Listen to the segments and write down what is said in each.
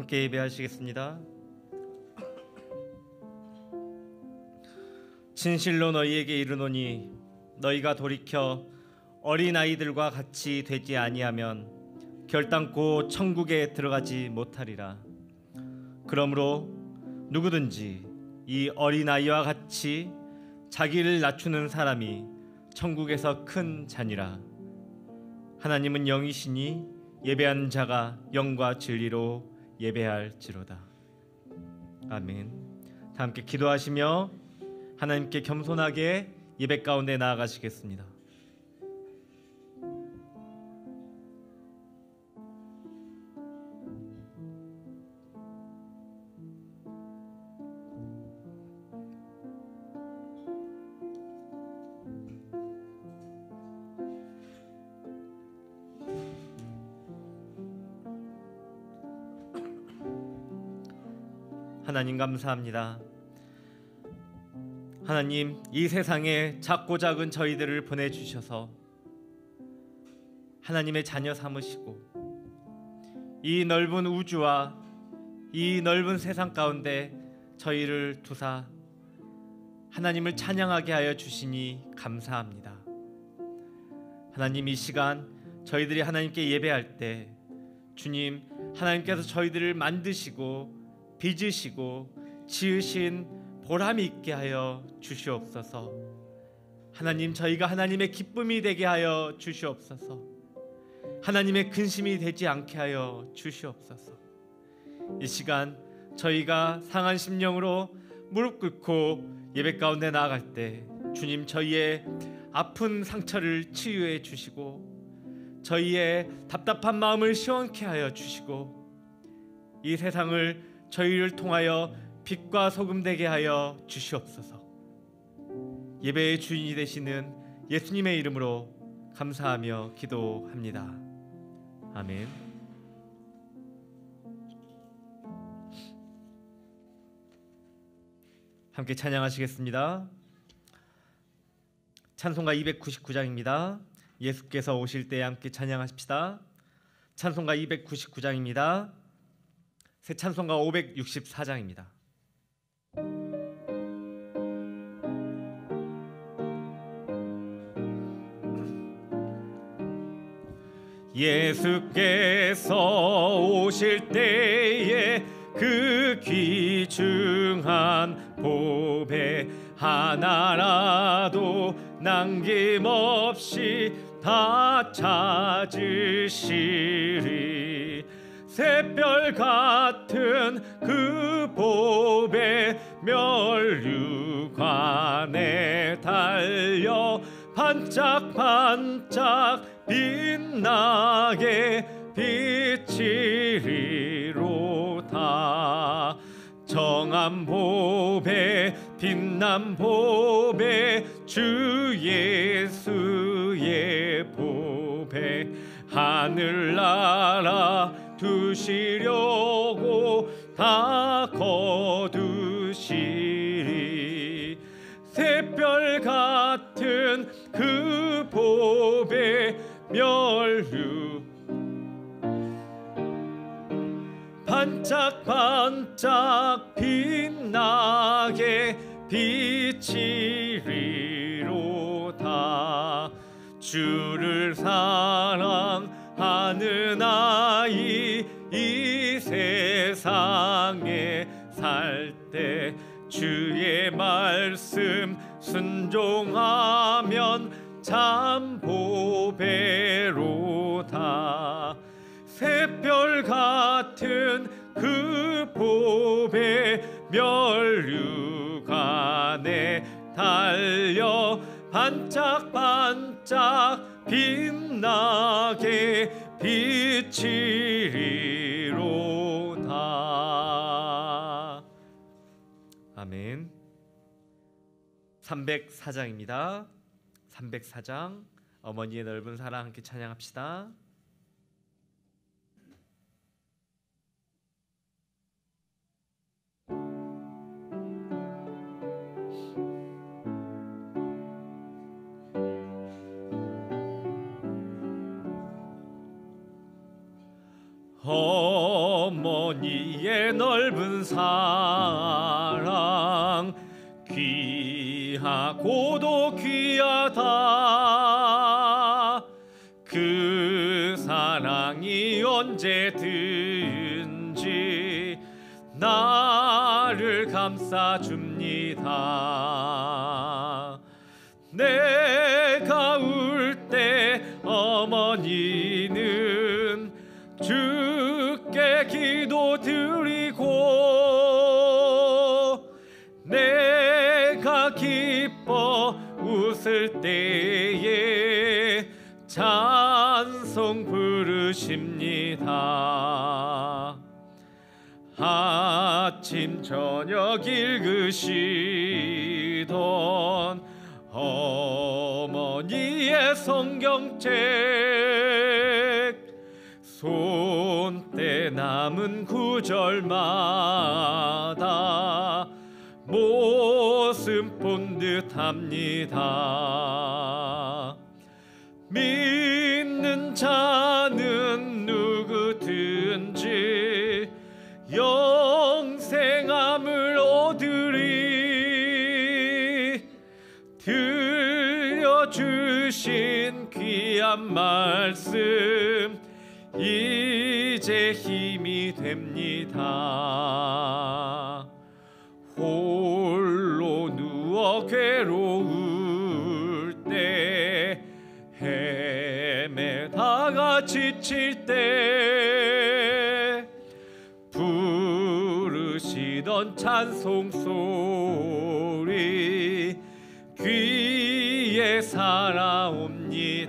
함께 예배하시겠습니다. 진실로 너희에게 이르노니 너희가 돌이켜 어린아이들과 같이 되지 아니하면 결단코 천국에 들어가지 못하리라. 그러므로 누구든지 이 어린아이와 같이 자기를 낮추는 사람이 천국에서 큰 자니라. 하나님은 영이시니 예배하는 자가 영과 진리로 예배할지로다. 아멘. 다 함께 기도하시며 하나님께 겸손하게 예배 가운데 나아가시겠습니다. 하나님 감사합니다. 하나님, 이 세상에 작고 작은 저희들을 보내주셔서 하나님의 자녀 삼으시고 이 넓은 우주와 이 넓은 세상 가운데 저희를 두사 하나님을 찬양하게 하여 주시니 감사합니다. 하나님, 이 시간 저희들이 하나님께 예배할 때 주님, 하나님께서 저희들을 만드시고 빚으시고 지으신 보람이 있게 하여 주시옵소서. 하나님, 저희가 하나님의 기쁨이 되게 하여 주시옵소서. 하나님의 근심이 되지 않게 하여 주시옵소서. 이 시간 저희가 상한 심령으로 무릎 꿇고 예배 가운데 나아갈 때 주님, 저희의 아픈 상처를 치유해 주시고 저희의 답답한 마음을 시원케 하여 주시고 이 세상을 저희를 통하여 빛과 소금 되게 하여 주시옵소서. 예배의 주인이 되시는 예수님의 이름으로 감사하며 기도합니다. 아멘. 함께 찬양하시겠습니다. 찬송가 299장입니다. 예수께서 오실 때 함께 찬양하십시다. 찬송가 299장입니다. 새 찬송가 564장입니다. 예수께서 오실 때에 그 귀중한 보배 하나라도 남김없이 다 찾으시리. 샛별 같은 그 보배 면류관에 달려 반짝반짝 빛나게 비치리로다. 정한 보배 빛난 보배 주 예수의 보배 하늘나라 두시려고 다 거두시리. 샛별 같은 그 보배 면류 반짝반짝 빛나게 비치리로다. 주를 사랑하는 아이 이 세상에 살 때 주의 말씀 순종하면 참 보배로다. 샛별 같은 그 보배 면류관에 달려 반짝반짝 빛나게 비치리로다. 아멘. 304장입니다. 304장 어머니의 넓은 사랑 함께 찬양합시다. 어머니의 넓은 사랑 귀하고도 귀하다. 그 사랑이 언제든지 나를 감싸줍니다. 내가 울 때 어머니는 주께 기도드리고, 내가 기뻐 웃을 때에 찬송 부르십니다. 아침 저녁 읽으시던 어머니의 성경책, 손때 남은 구절마다 모습 본 듯합니다. 믿는 자는 누구든지 영생함을 얻으리. 들려주신 귀한 말씀 이제 힘이 됩니다. 홀로 누워 괴로울 때, 헤매다가 지칠 때 부르시던 찬송 소리 귀에 살아옵니다.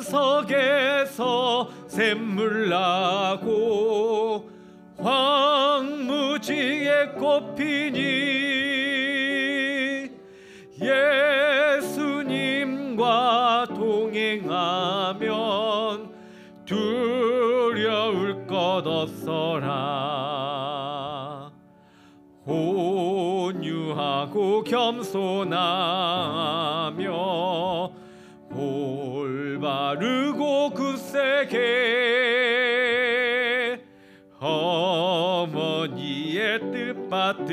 반석에서 샘물 나고 황무지에 꽃 피니, 예수님과 동행하면 두려울 것 없어라. 온유하고 겸손하며 올바르고 굳세게 어머니의 뜻받들어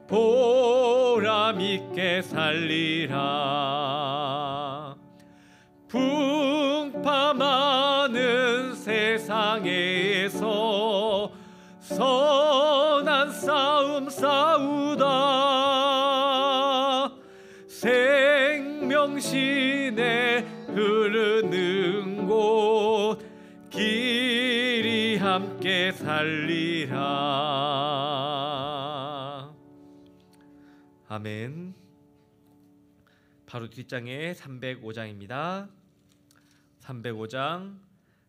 보람있게 살리라. 풍파많은 세상에서 선한 싸움 싸우다 생명신에 흐르는 곳 길이 함께 살리라. 아멘. 바로 뒷장에 305장입니다. 305장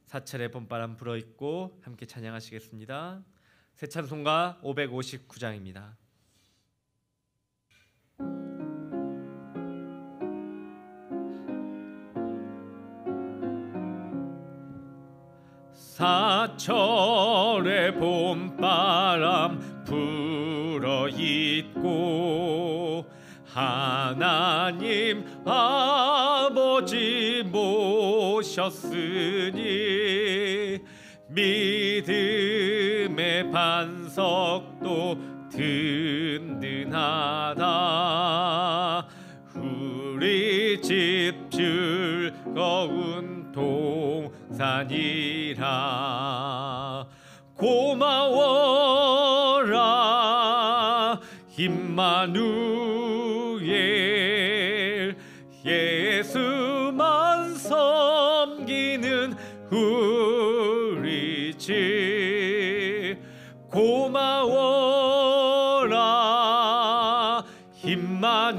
사철의 봄바람 불어있고 함께 찬양하시겠습니다. 새 찬송가 559장입니다. 사철의 봄바람 불어있고 하나님 아버지 모셨으니 믿음의 반석도 든든하다. 우리 집 즐거운 동산이라. 고마워라 임마누엘, 예수만 섬기는 우리 집. 고마워라 임마누엘,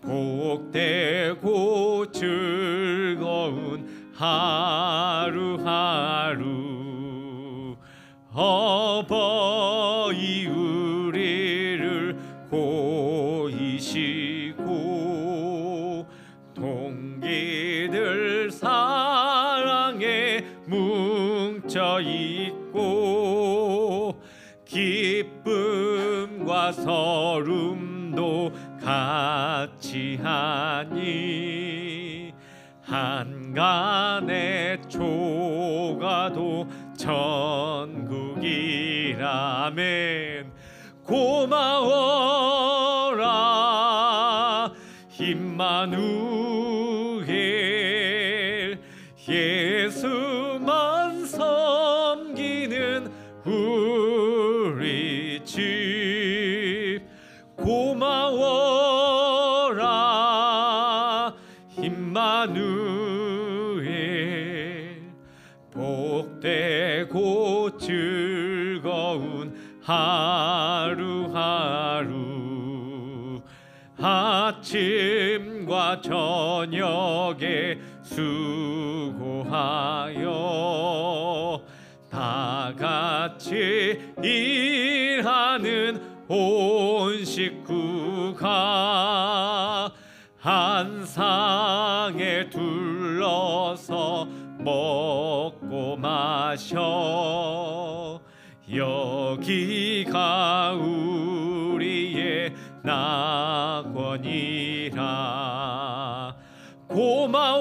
복되고 즐거운 하루하루. 어버이 우리를 고이시고 동기들 사랑에 뭉쳐있고 기쁨과 선 걸음도 같이 하니 한간의 초가도 천국이라멘. 고마워라 임마누엘, 예수만 섬기는 우리 집. 고마워라 임마누엘, 복되고 즐거운 하루하루, 아침과 저녁에 수고하여 다 같이 일하는 온 식구가 한 상에 둘러서 먹고 마셔. 여기가 우리의 낙원이라. 고마워라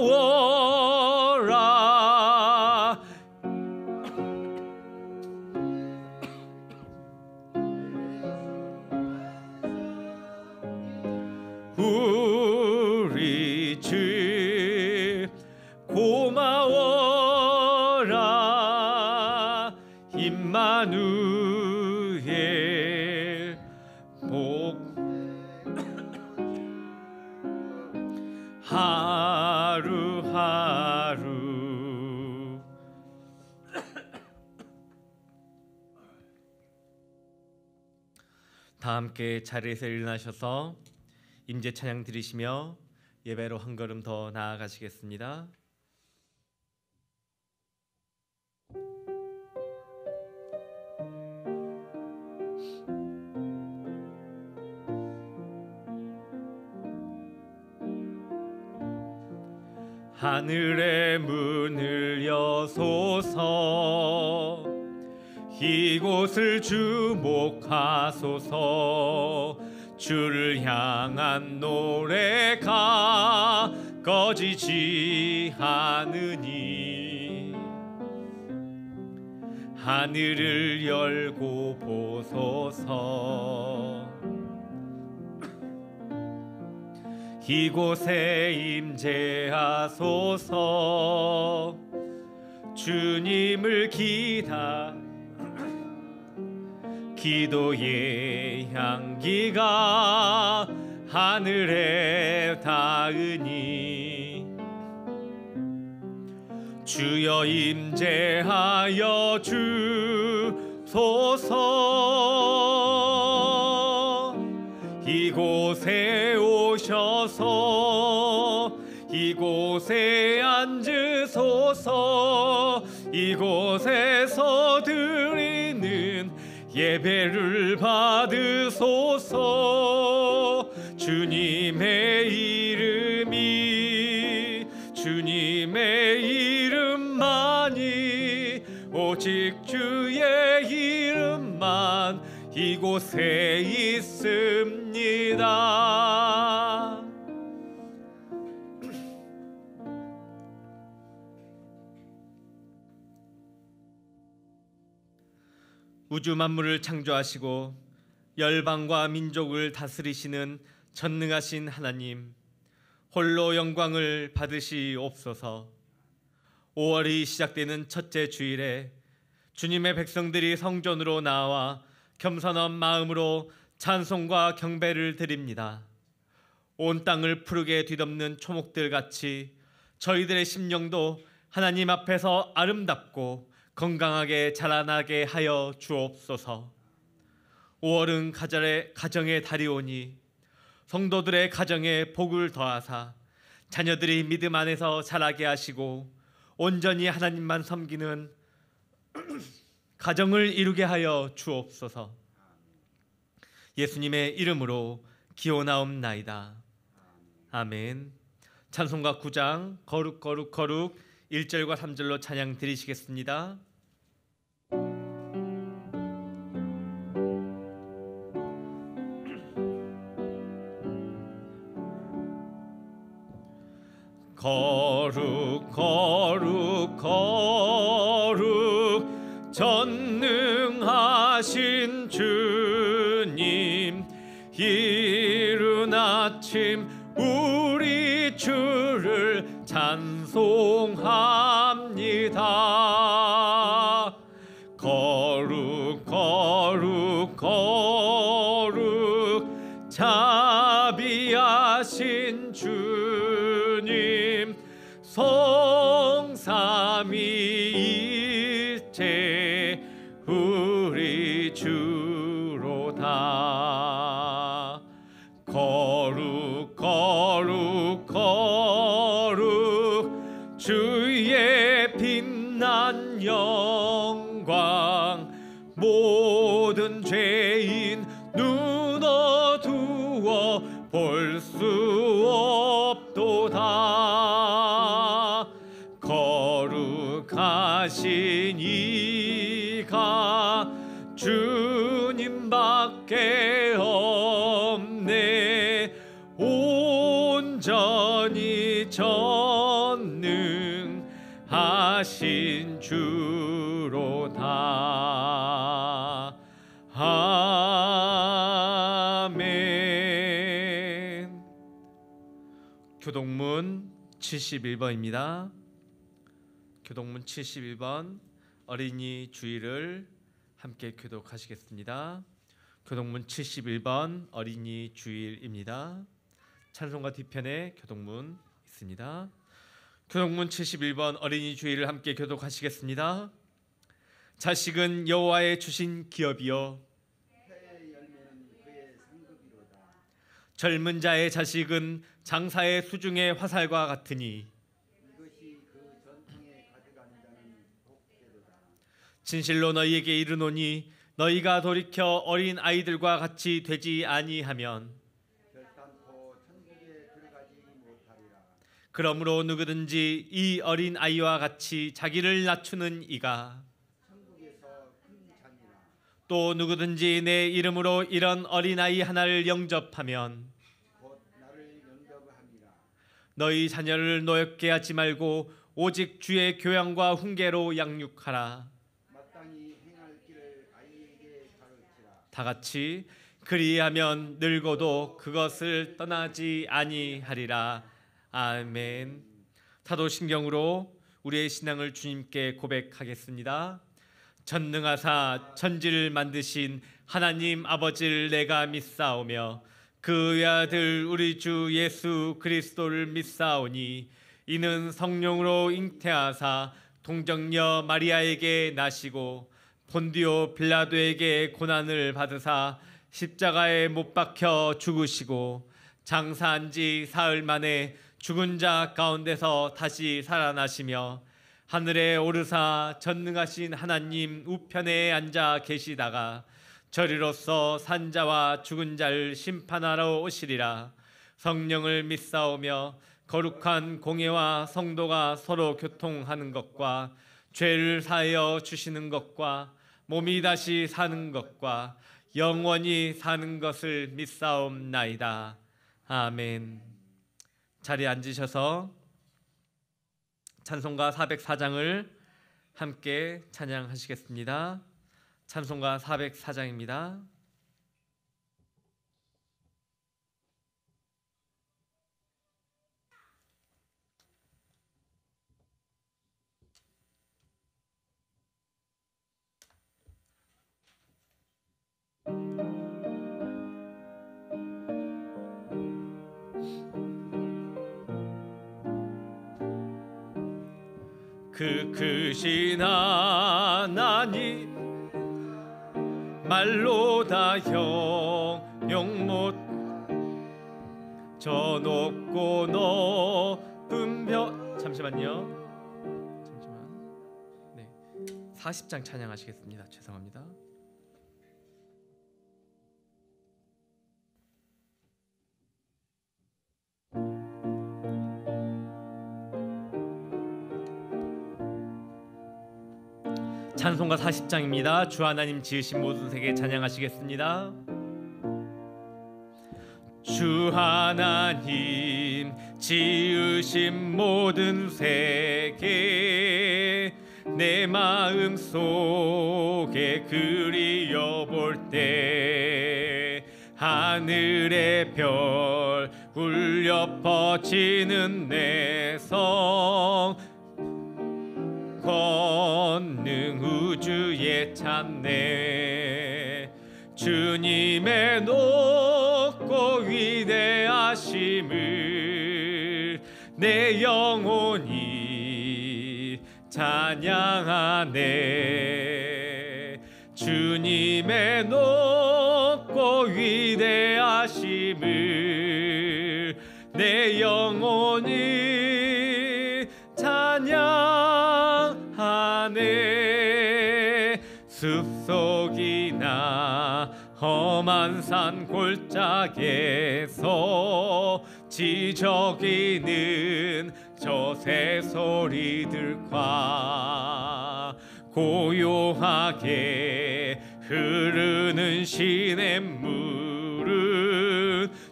우리 집. 고마워라 임마누엘, 하루하루. 다 함께 자리에서 일어나셔서 임재 찬양 드리시며 예배로 한 걸음 더 나아가시겠습니다. 하늘의 문을 여소서, 이곳을 주목하소서. 주를 향한 노래가 꺼지지 않으니 하늘을 열고 보소서. 이곳에 임재하소서. 주님을 기도의 향기가 하늘에 닿으니 주여 임재하여 주소서. 이곳에 오셔서 이곳에 앉으소서. 이곳에서 드리는 예배를 받으소서. 주님의 이름만이, 오직 주의 이름만 이곳에 있습니다. 우주 만물을 창조하시고 열방과 민족을 다스리시는 전능하신 하나님, 홀로 영광을 받으시옵소서. 5월이 시작되는 첫째 주일에 주님의 백성들이 성전으로 나와 겸손한 마음으로 찬송과 경배를 드립니다. 온 땅을 푸르게 뒤덮는 초목들 같이 저희들의 심령도 하나님 앞에서 아름답고 건강하게 자라나게 하여 주옵소서. 5월은 가정의 달이오니 성도들의 가정에 복을 더하사 자녀들이 믿음 안에서 자라게 하시고 온전히 하나님만 섬기는 가정을 이루게 하여 주옵소서. 예수님의 이름으로 기원하옵나이다. 아멘. 찬송가 9장 거룩 거룩 거룩 1절과 3절로 찬양 드리시겠습니다. 거룩 거룩 거룩 전능하신 주님, 이른 아침 우리 주를 찬송합니다. 거룩 거룩 거룩 자비하신 주님, 성삼위일체 우리 주로다. 거룩 거룩 거룩 주의 빛난 영광, 모든 죄인 눈 어두워 볼 수 없도다. 거룩하신 이가 주님밖에 없네. 온전히 전능하신 주로다. 아멘. 교동문 71번입니다. 교동문 71번 어린이 주일을 함께 교독하시겠습니다. 교동문 71번 어린이 주일입니다. 찬송가 뒤편에 교동문 있습니다. 교동문 71번 어린이 주일을 함께 교독하시겠습니다. 자식은 여호와의 주신 기업이요 젊은 자의 자식은 장사의 수중의 화살과 같으니 진실로 너희에게 이르노니 너희가 돌이켜 어린 아이들과 같이 되지 아니하면 그러므로 누구든지 이 어린 아이와 같이 자기를 낮추는 이가 또 누구든지 내 이름으로 이런 어린아이 하나를 영접하면 너희 자녀를 노엽게 하지 말고 오직 주의 교양과 훈계로 양육하라. 다 같이 그리하면 늙어도 그것을 떠나지 아니하리라. 아멘. 사도신경으로 우리의 신앙을 주님께 고백하겠습니다. 전능하사 천지를 만드신 하나님 아버지를 내가 믿사오며 그 외아들 우리 주 예수 그리스도를 믿사오니 이는 성령으로 잉태하사 동정녀 마리아에게 나시고 본디오 빌라도에게 고난을 받으사 십자가에 못 박혀 죽으시고 장사한 지 사흘 만에 죽은 자 가운데서 다시 살아나시며 하늘에 오르사 전능하신 하나님 우편에 앉아 계시다가 저리로서 산자와 죽은 자를 심판하러 오시리라. 성령을 믿사오며 거룩한 공예와 성도가 서로 교통하는 것과 죄를 사하여 주시는 것과 몸이 다시 사는 것과 영원히 사는 것을 믿사옵나이다. 아멘. 자리에 앉으셔서 찬송가 404장을 함께 찬양하시겠습니다. 찬송가 404장입니다. 그 크신 하나님 말로 다 형용 못 저 높고 높은 벽 잠시만요. 네, 40장 찬양하시겠습니다. 죄송합니다. 찬송가 40장입니다. 주 하나님 지으신 모든 세계 찬양하시겠습니다. 주 하나님 지으신 모든 세계 내 마음 속에 그리워볼 때 하늘의 별 울려 퍼지는 내 성 권능 우주에 찾네. 주님의 높고 위대하심을 내 영혼이 찬양하네. 주님의 높고 위대하심을 내 영혼이 찬양하네. 숲속이나 험한 산 골짜기에서 지저귀는 저 새소리들과 고요하게 흐르는 시냇물은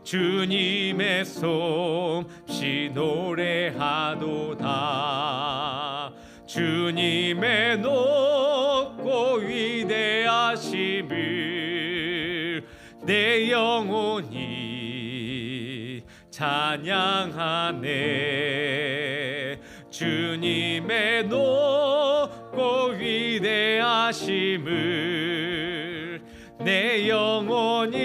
주님의 솜씨 노래하도다. 주님의 높고 위대하심을 내 영혼이 찬양하네. 주님의 높고 위대하심을 내 영혼이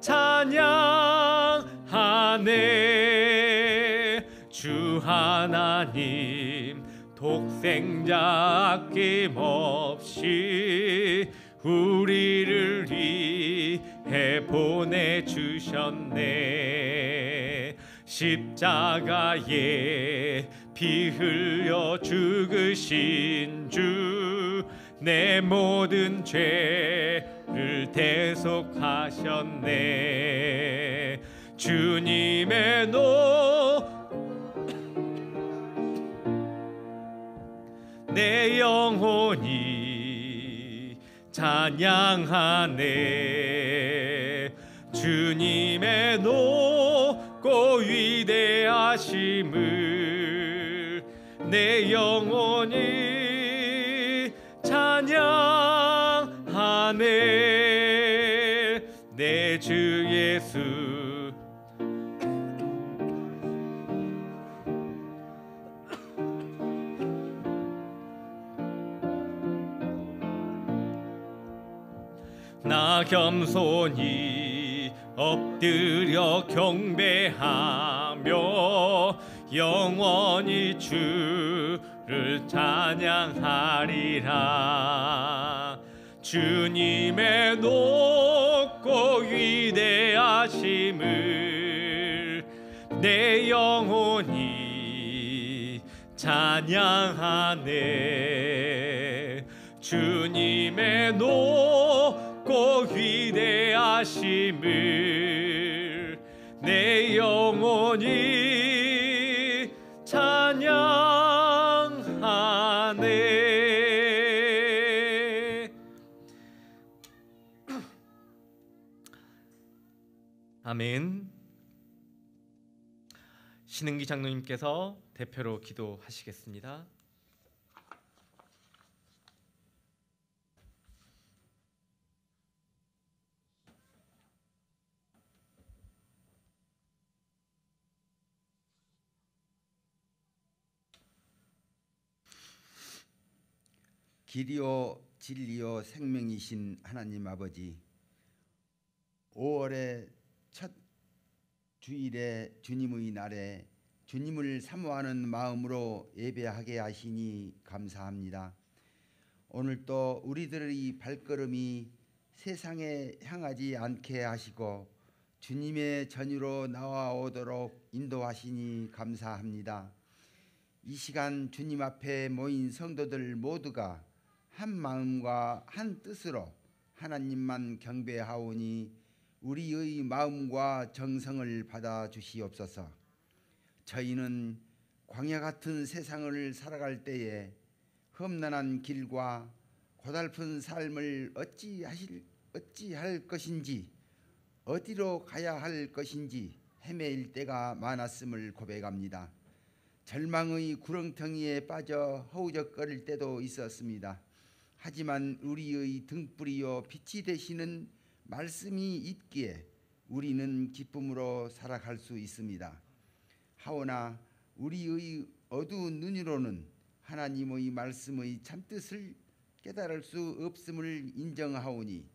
찬양하네. 주 하나님 독생자 아낌없이 우리를 위해 보내주셨네. 십자가에 피 흘려 죽으신 주 내 모든 죄를 대속하셨네. 주님의 내 영혼이 찬양하네. 주님의 높고 위대하심을 내 영혼이 찬양하네. 내 주 예수 나 겸손히 엎드려 경배하며 영원히 주를 찬양하리라. 주님의 높고 위대하심을 내 영혼이 찬양하네. 주님의 높고 위대하심을 내 영혼이 찬양하네. 아멘. 신은기 장로님께서 대표로 기도하시겠습니다. 길이요 진리요 생명이신 하나님 아버지, 5월의 첫 주일에 주님의 날에 주님을 사모하는 마음으로 예배하게 하시니 감사합니다. 오늘 또 우리들의 발걸음이 세상에 향하지 않게 하시고 주님의 전유로 나와오도록 인도하시니 감사합니다. 이 시간 주님 앞에 모인 성도들 모두가 한 마음과 한 뜻으로 하나님만 경배하오니 우리의 마음과 정성을 받아 주시옵소서. 저희는 광야 같은 세상을 살아갈 때에 험난한 길과 고달픈 삶을 어찌할 것인지, 어디로 가야 할 것인지 헤매일 때가 많았음을 고백합니다. 절망의 구렁텅이에 빠져 허우적거릴 때도 있었습니다. 하지만 우리의 등불이요 빛이 되시는 말씀이 있기에 우리는 기쁨으로 살아갈 수 있습니다. 하오나 우리의 어두운 눈으로는 하나님의 말씀의 참뜻을 깨달을 수 없음을 인정하오니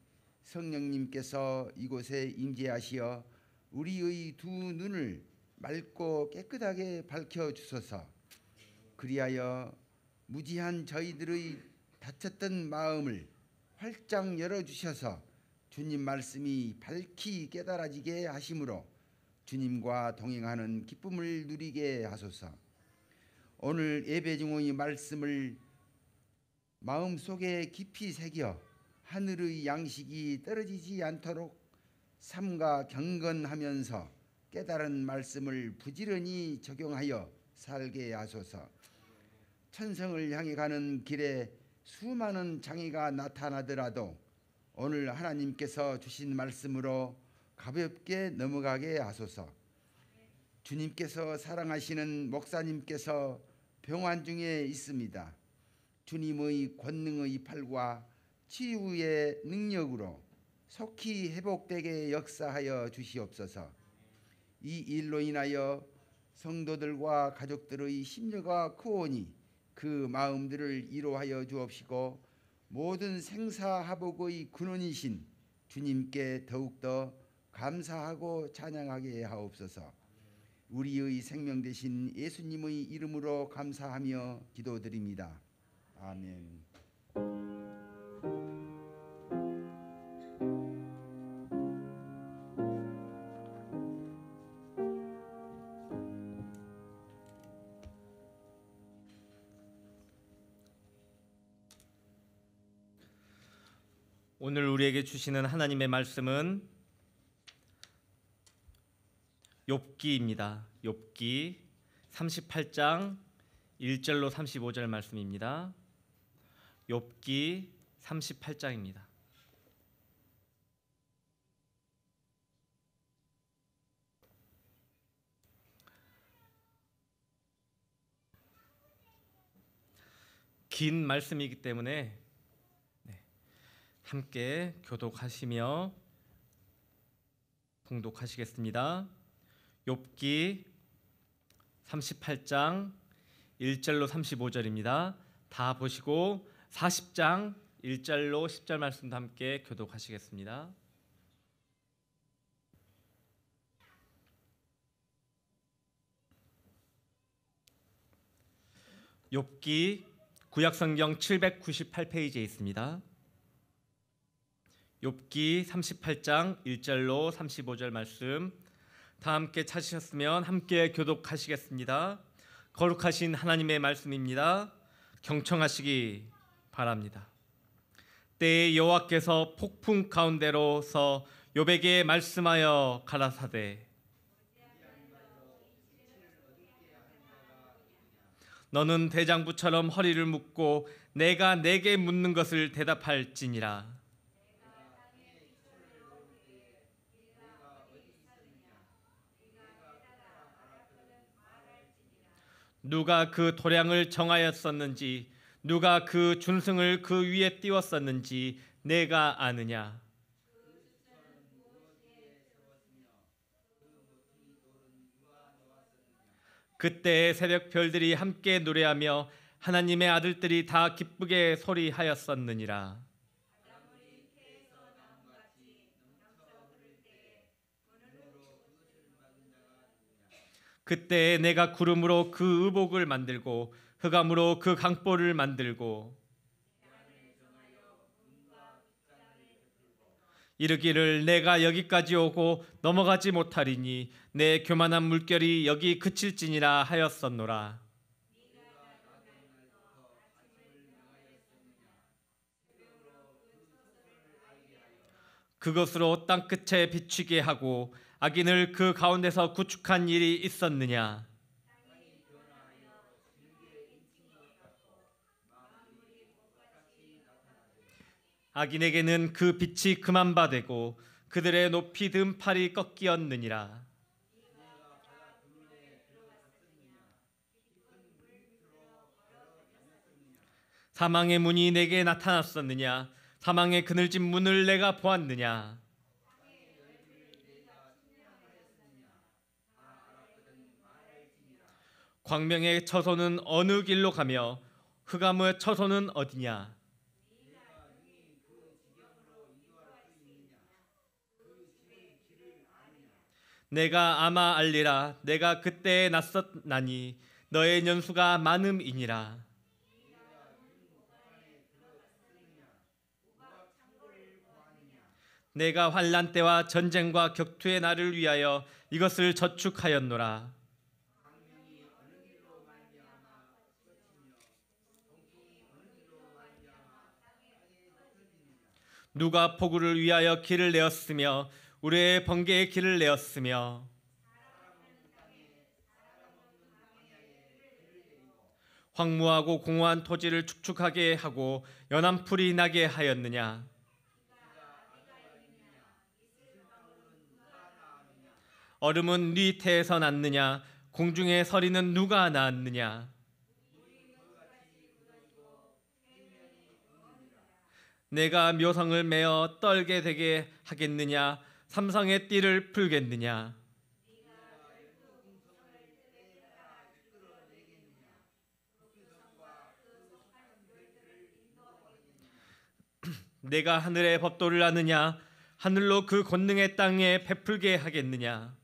성령님께서 이곳에 임재하시어 우리의 두 눈을 맑고 깨끗하게 밝혀주소서. 그리하여 무지한 저희들의 닫혔던 마음을 활짝 열어주셔서 주님 말씀이 밝히 깨달아지게 하심으로 주님과 동행하는 기쁨을 누리게 하소서. 오늘 예배 중의 말씀을 마음속에 깊이 새겨 하늘의 양식이 떨어지지 않도록 삼가 경건하면서 깨달은 말씀을 부지런히 적용하여 살게 하소서. 천성을 향해 가는 길에 수많은 장애가 나타나더라도 오늘 하나님께서 주신 말씀으로 가볍게 넘어가게 하소서. 주님께서 사랑하시는 목사님께서 병환 중에 있습니다. 주님의 권능의 팔과 치유의 능력으로 속히 회복되게 역사하여 주시옵소서. 이 일로 인하여 성도들과 가족들의 심려가 크오니 그 마음들을 위로하여 주옵시고 모든 생사화복의 근원이신 주님께 더욱더 감사하고 찬양하게 하옵소서. 우리의 생명 되신 예수님의 이름으로 감사하며 기도드립니다. 아멘. 오늘 우리에게 주시는 하나님의 말씀은 욥기입니다. 욥기 38장 1절로 35절 말씀입니다. 욥기 38장입니다. 긴 말씀이기 때문에 함께 교독하시며 봉독하시겠습니다. 욥기 38장 1절로 35절입니다. 다 보시고 40장 1절로 10절 말씀도 함께 교독하시겠습니다. 욥기 구약성경 798페이지에 있습니다. 욥기 38장 1절로 35절 말씀 다 함께 찾으셨으면 함께 교독하시겠습니다. 거룩하신 하나님의 말씀입니다. 경청하시기 바랍니다. 때에 여호와께서 폭풍 가운데로서 욥에게 말씀하여 가라사대 너는 대장부처럼 허리를 묶고 내가 내게 묻는 것을 대답할지니라. 누가 그 도량을 정하였었는지 누가 그 준승을 그 위에 띄웠었는지 내가 아느냐. 그때의 새벽 별들이 함께 노래하며 하나님의 아들들이 다 기쁘게 소리하였었느니라. 그때 내가 구름으로 그 의복을 만들고 흑암으로 그 강보를 만들고 이르기를 내가 여기까지 오고 넘어가지 못하리니 내 교만한 물결이 여기 그칠지니라 하였었노라. 그것으로 땅끝에 비추게 하고 악인을 그 가운데서 구축한 일이 있었느냐. 악인에게는 그 빛이 금한 바 되고 그들의 높이 든 팔이 꺾이었느니라. 사망의 문이 내게 나타났었느냐? 사망의 그늘진 문을 내가 보았느냐? 광명의 처소는 어느 길로 가며 흑암의 처소는 어디냐? 내가 아마 알리라. 내가 그때에 낯섰나니 너의 년수가 많음이니라. 내가 환난 때와 전쟁과 격투의 날을 위하여 이것을 저축하였노라. 누가 폭우를 위하여 길을 내었으며 우레의 번개의 길을 내었으며 황무하고 공허한 토지를 축축하게 하고 연한 풀이 나게 하였느냐? 얼음은 네 태에서 났느냐? 공중의 서리는 누가 낳았느냐? 내가 묘성을 메어 떨게 되게 하겠느냐? 삼성의 띠를 풀겠느냐? 내가 하늘의 법도를 아느냐? 하늘로 그 권능의 땅에 베풀게 하겠느냐?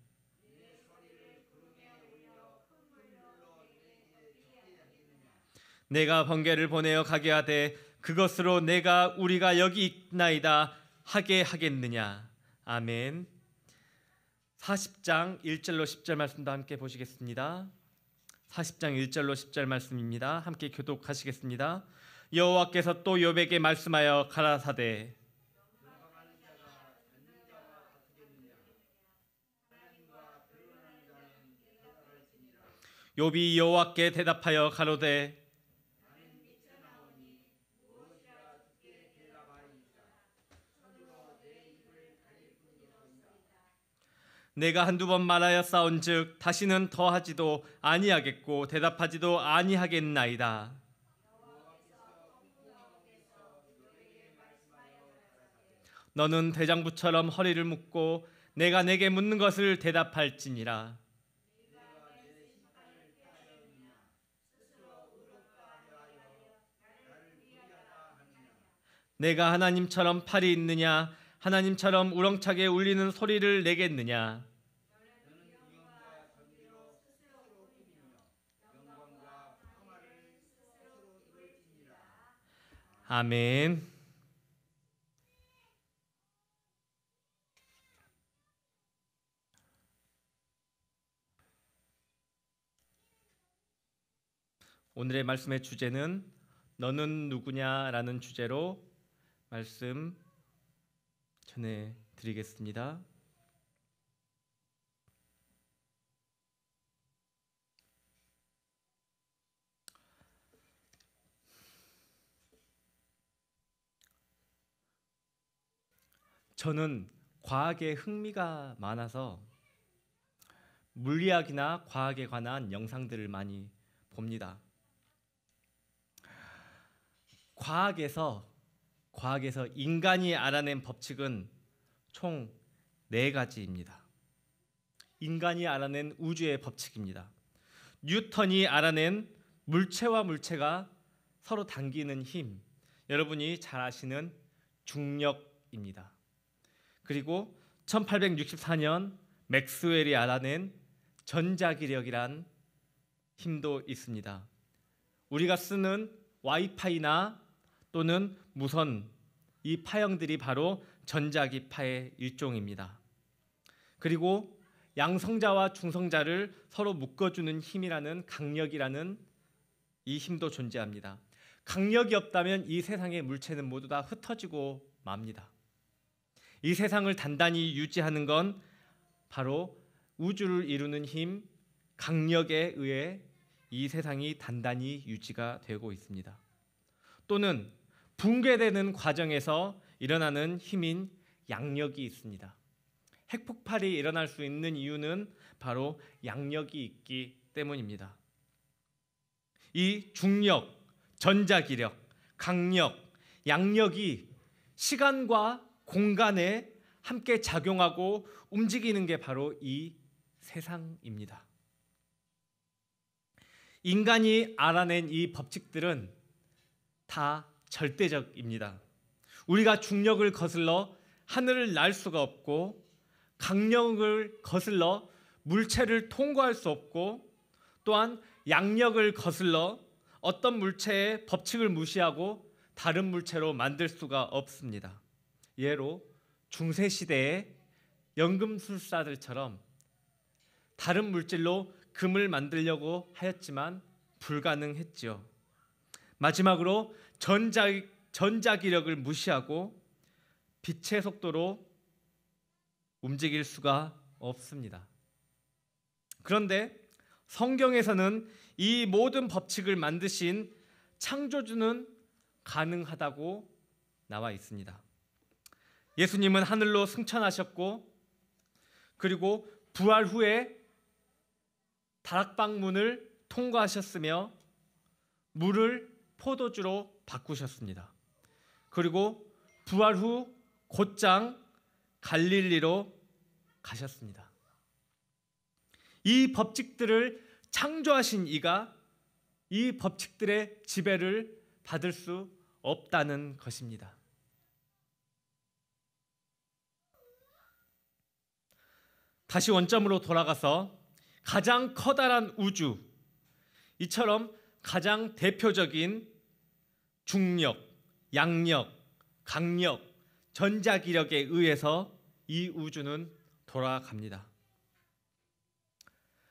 내가 번개를 보내어 가게 하되 그것으로 내가 우리가 여기 있나이다 하게 하겠느냐? 아멘. 40장 1절로 10절 말씀도 함께 보시겠습니다. 40장 1절로 10절 말씀입니다. 함께 교독하시겠습니다. 여호와께서 또 욥에게 말씀하여 가라사대 욥이 여호와께 대답하여 가로되 내가 한두 번 말하였사온즉 다시는 더하지도 아니하겠고 대답하지도 아니하겠나이다. 너는 대장부처럼 허리를 묶고 내가 내게 묻는 것을 대답할지니라. 내가 하나님처럼 팔이 있느냐? 하나님처럼 우렁차게 울리는 소리를 내겠느냐? 아멘. 오늘의 말씀의 주제는 너는 누구냐라는 주제로 말씀 전해드리겠습니다. 저는 과학에 흥미가 많아서 물리학이나 과학에 관한 영상들을 많이 봅니다. 과학에서 인간이 알아낸 법칙은 총 4가지입니다. 인간이 알아낸 우주의 법칙입니다. 뉴턴이 알아낸 물체와 물체가 서로 당기는 힘, 여러분이 잘 아시는 중력입니다. 그리고 1864년 맥스웰이 알아낸 전자기력이란 힘도 있습니다. 우리가 쓰는 와이파이나 또는 무선, 이 파형들이 바로 전자기파의 일종입니다. 그리고 양성자와 중성자를 서로 묶어주는 힘이라는 강력이라는 이 힘도 존재합니다. 강력이 없다면 이 세상의 물체는 모두 다 흩어지고 맙니다. 이 세상을 단단히 유지하는 건 바로 우주를 이루는 힘, 강력에 의해 이 세상이 단단히 유지가 되고 있습니다. 또는 붕괴되는 과정에서 일어나는 힘인 양력이 있습니다. 핵폭발이 일어날 수 있는 이유는 바로 양력이 있기 때문입니다. 이 중력, 전자기력, 강력, 양력이 시간과 공간에 함께 작용하고 움직이는 게 바로 이 세상입니다. 인간이 알아낸 이 법칙들은 다 절대적입니다. 우리가 중력을 거슬러 하늘을 날 수가 없고, 강력을 거슬러 물체를 통과할 수 없고, 또한 양력을 거슬러 어떤 물체의 법칙을 무시하고 다른 물체로 만들 수가 없습니다. 예로 중세시대의 연금술사들처럼 다른 물질로 금을 만들려고 하였지만 불가능했지요. 마지막으로 전자기력을 무시하고 빛의 속도로 움직일 수가 없습니다. 그런데 성경에서는 이 모든 법칙을 만드신 창조주는 가능하다고 나와 있습니다. 예수님은 하늘로 승천하셨고, 그리고 부활 후에 다락방문을 통과하셨으며 물을 포도주로 바꾸셨습니다. 그리고 부활 후 곧장 갈릴리로 가셨습니다. 이 법칙들을 창조하신 이가 이 법칙들의 지배를 받을 수 없다는 것입니다. 다시 원점으로 돌아가서 가장 커다란 우주, 이처럼 가장 대표적인 중력, 양력, 강력, 전자기력에 의해서 이 우주는 돌아갑니다.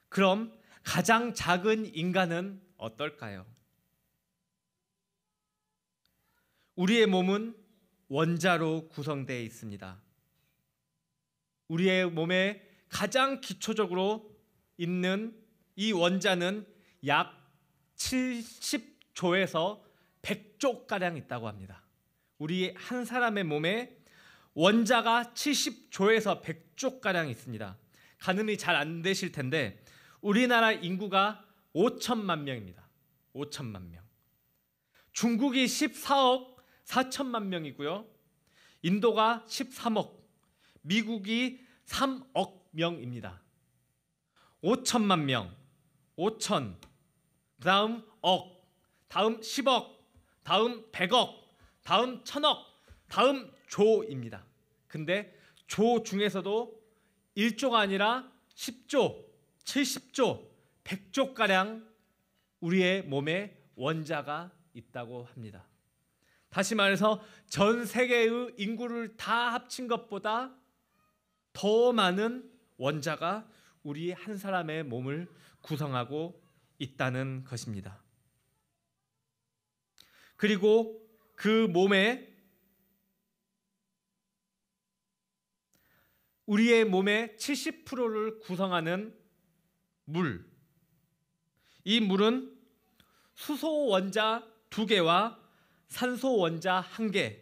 그럼 가장 작은 인간은 어떨까요? 우리의 몸은 원자로 구성되어 있습니다. 우리의 몸에 가장 기초적으로 있는 이 원자는 약 70조에서 100조가량 있다고 합니다. 우리 한 사람의 몸에 원자가 70조에서 100조가량 있습니다. 가늠이 잘 안 되실 텐데 우리나라 인구가 5천만 명입니다. 5천만 명. 중국이 14억 4천만 명이고요. 인도가 13억, 미국이 3억 명입니다. 5천만 명, 5천, 다음 억, 다음 10억, 다음 100억, 다음 1000억, 다음 조입니다. 근데 조 중에서도 1조가 아니라 10조, 70조, 100조가량 우리의 몸에 원자가 있다고 합니다. 다시 말해서 전 세계의 인구를 다 합친 것보다 더 많은 원자가 우리 한 사람의 몸을 구성하고 있다는 것입니다. 그리고 그 몸에 우리의 몸의 70%를 구성하는 물, 이 물은 수소 원자 2개와 산소 원자 1개,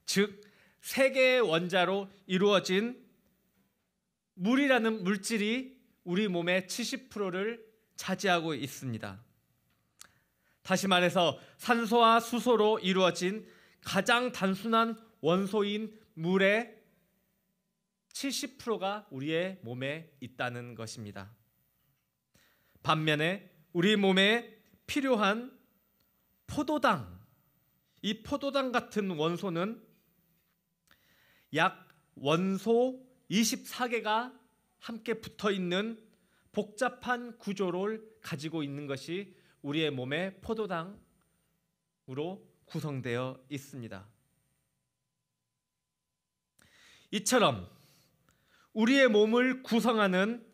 즉 3개의 원자로 이루어진 물이라는 물질이 우리 몸의 70%를 차지하고 있습니다. 다시 말해서 산소와 수소로 이루어진 가장 단순한 원소인 물의 70%가 우리의 몸에 있다는 것입니다. 반면에 우리 몸에 필요한 포도당, 이 포도당 같은 원소는 약 원소 24개가 함께 붙어 있는 복잡한 구조를 가지고 있는 것이 우리의 몸의 포도당으로 구성되어 있습니다. 이처럼 우리의 몸을 구성하는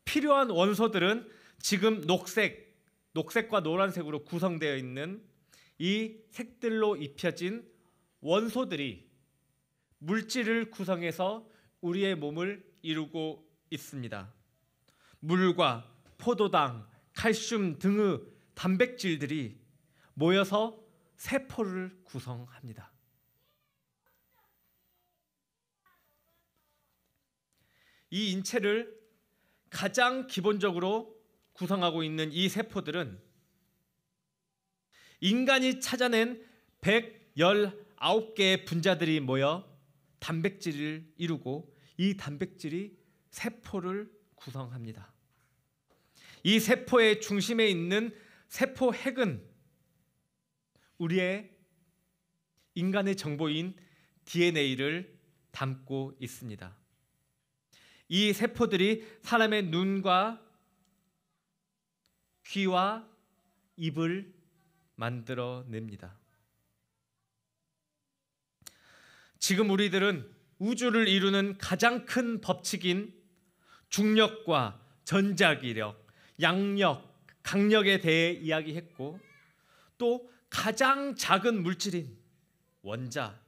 필요한 원소들은 지금 녹색과 노란색으로 구성되어 있는 이 색들로 입혀진 원소들이 물질을 구성해서 우리의 몸을 이루고 있습니다. 물과 포도당, 칼슘 등의 단백질들이 모여서 세포를 구성합니다. 이 인체를 가장 기본적으로 구성하고 있는 이 세포들은 인간이 찾아낸 19개의 분자들이 모여 단백질을 이루고 이 단백질이 세포를 구성합니다. 이 세포의 중심에 있는 세포 핵은 우리의 인간의 정보인 DNA를 담고 있습니다. 이 세포들이 사람의 눈과 귀와 입을 만들어냅니다. 지금 우리들은 우주를 이루는 가장 큰 법칙인 중력과 전자기력, 양력, 강력에 대해 이야기했고 또 가장 작은 물질인 원자,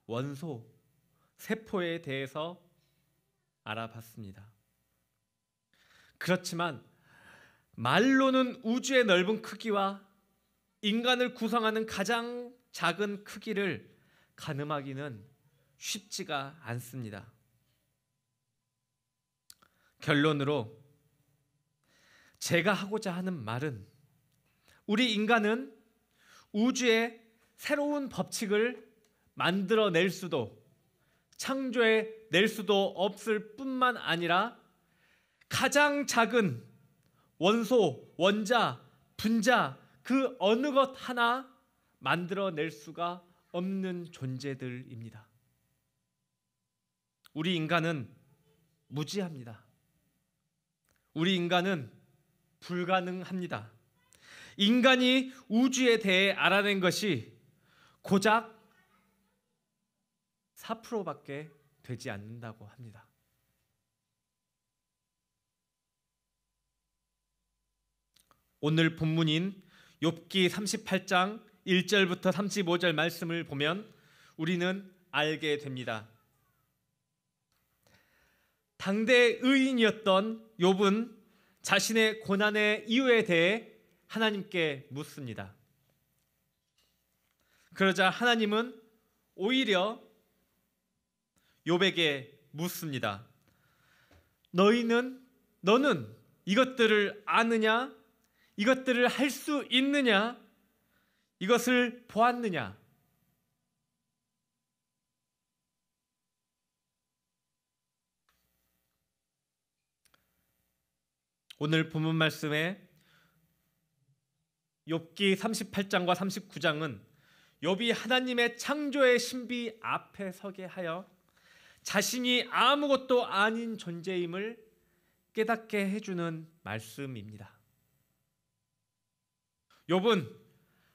원소, 세포에 대해서 알아봤습니다. 그렇지만 말로는 우주의 넓은 크기와 인간을 구성하는 가장 작은 크기를 가늠하기는 쉽지가 않습니다. 결론으로 제가 하고자 하는 말은 우리 인간은 우주의 새로운 법칙을 만들어낼 수도 창조해낼 수도 없을 뿐만 아니라 가장 작은 원소, 원자, 분자 그 어느 것 하나 만들어낼 수가 없는 존재들입니다. 우리 인간은 무지합니다. 우리 인간은 불가능합니다. 인간이 우주에 대해 알아낸 것이 고작 4%밖에 되지 않는다고 합니다. 오늘 본문인 욥기 38장 1절부터 35절 말씀을 보면 우리는 알게 됩니다. 당대 의인이었던 욥은 자신의 고난의 이유에 대해 하나님께 묻습니다. 그러자 하나님은 오히려 욥에게 묻습니다. 너는 이것들을 아느냐? 이것들을 할 수 있느냐? 이것을 보았느냐? 오늘 본문 말씀에 욥기 38장과 39장은 욥이 하나님의 창조의 신비 앞에 서게 하여 자신이 아무것도 아닌 존재임을 깨닫게 해주는 말씀입니다. 욥은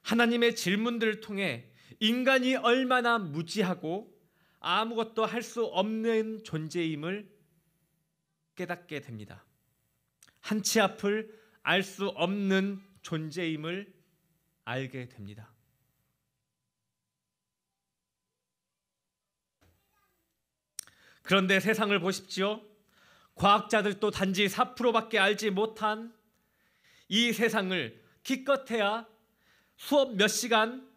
하나님의 질문들을 통해 인간이 얼마나 무지하고 아무것도 할 수 없는 존재임을 깨닫게 됩니다. 한치 앞을 알 수 없는 존재임을 알게 됩니다. 그런데 세상을 보십시오. 과학자들도 단지 4%밖에 알지 못한 이 세상을 기껏해야 수업 몇 시간,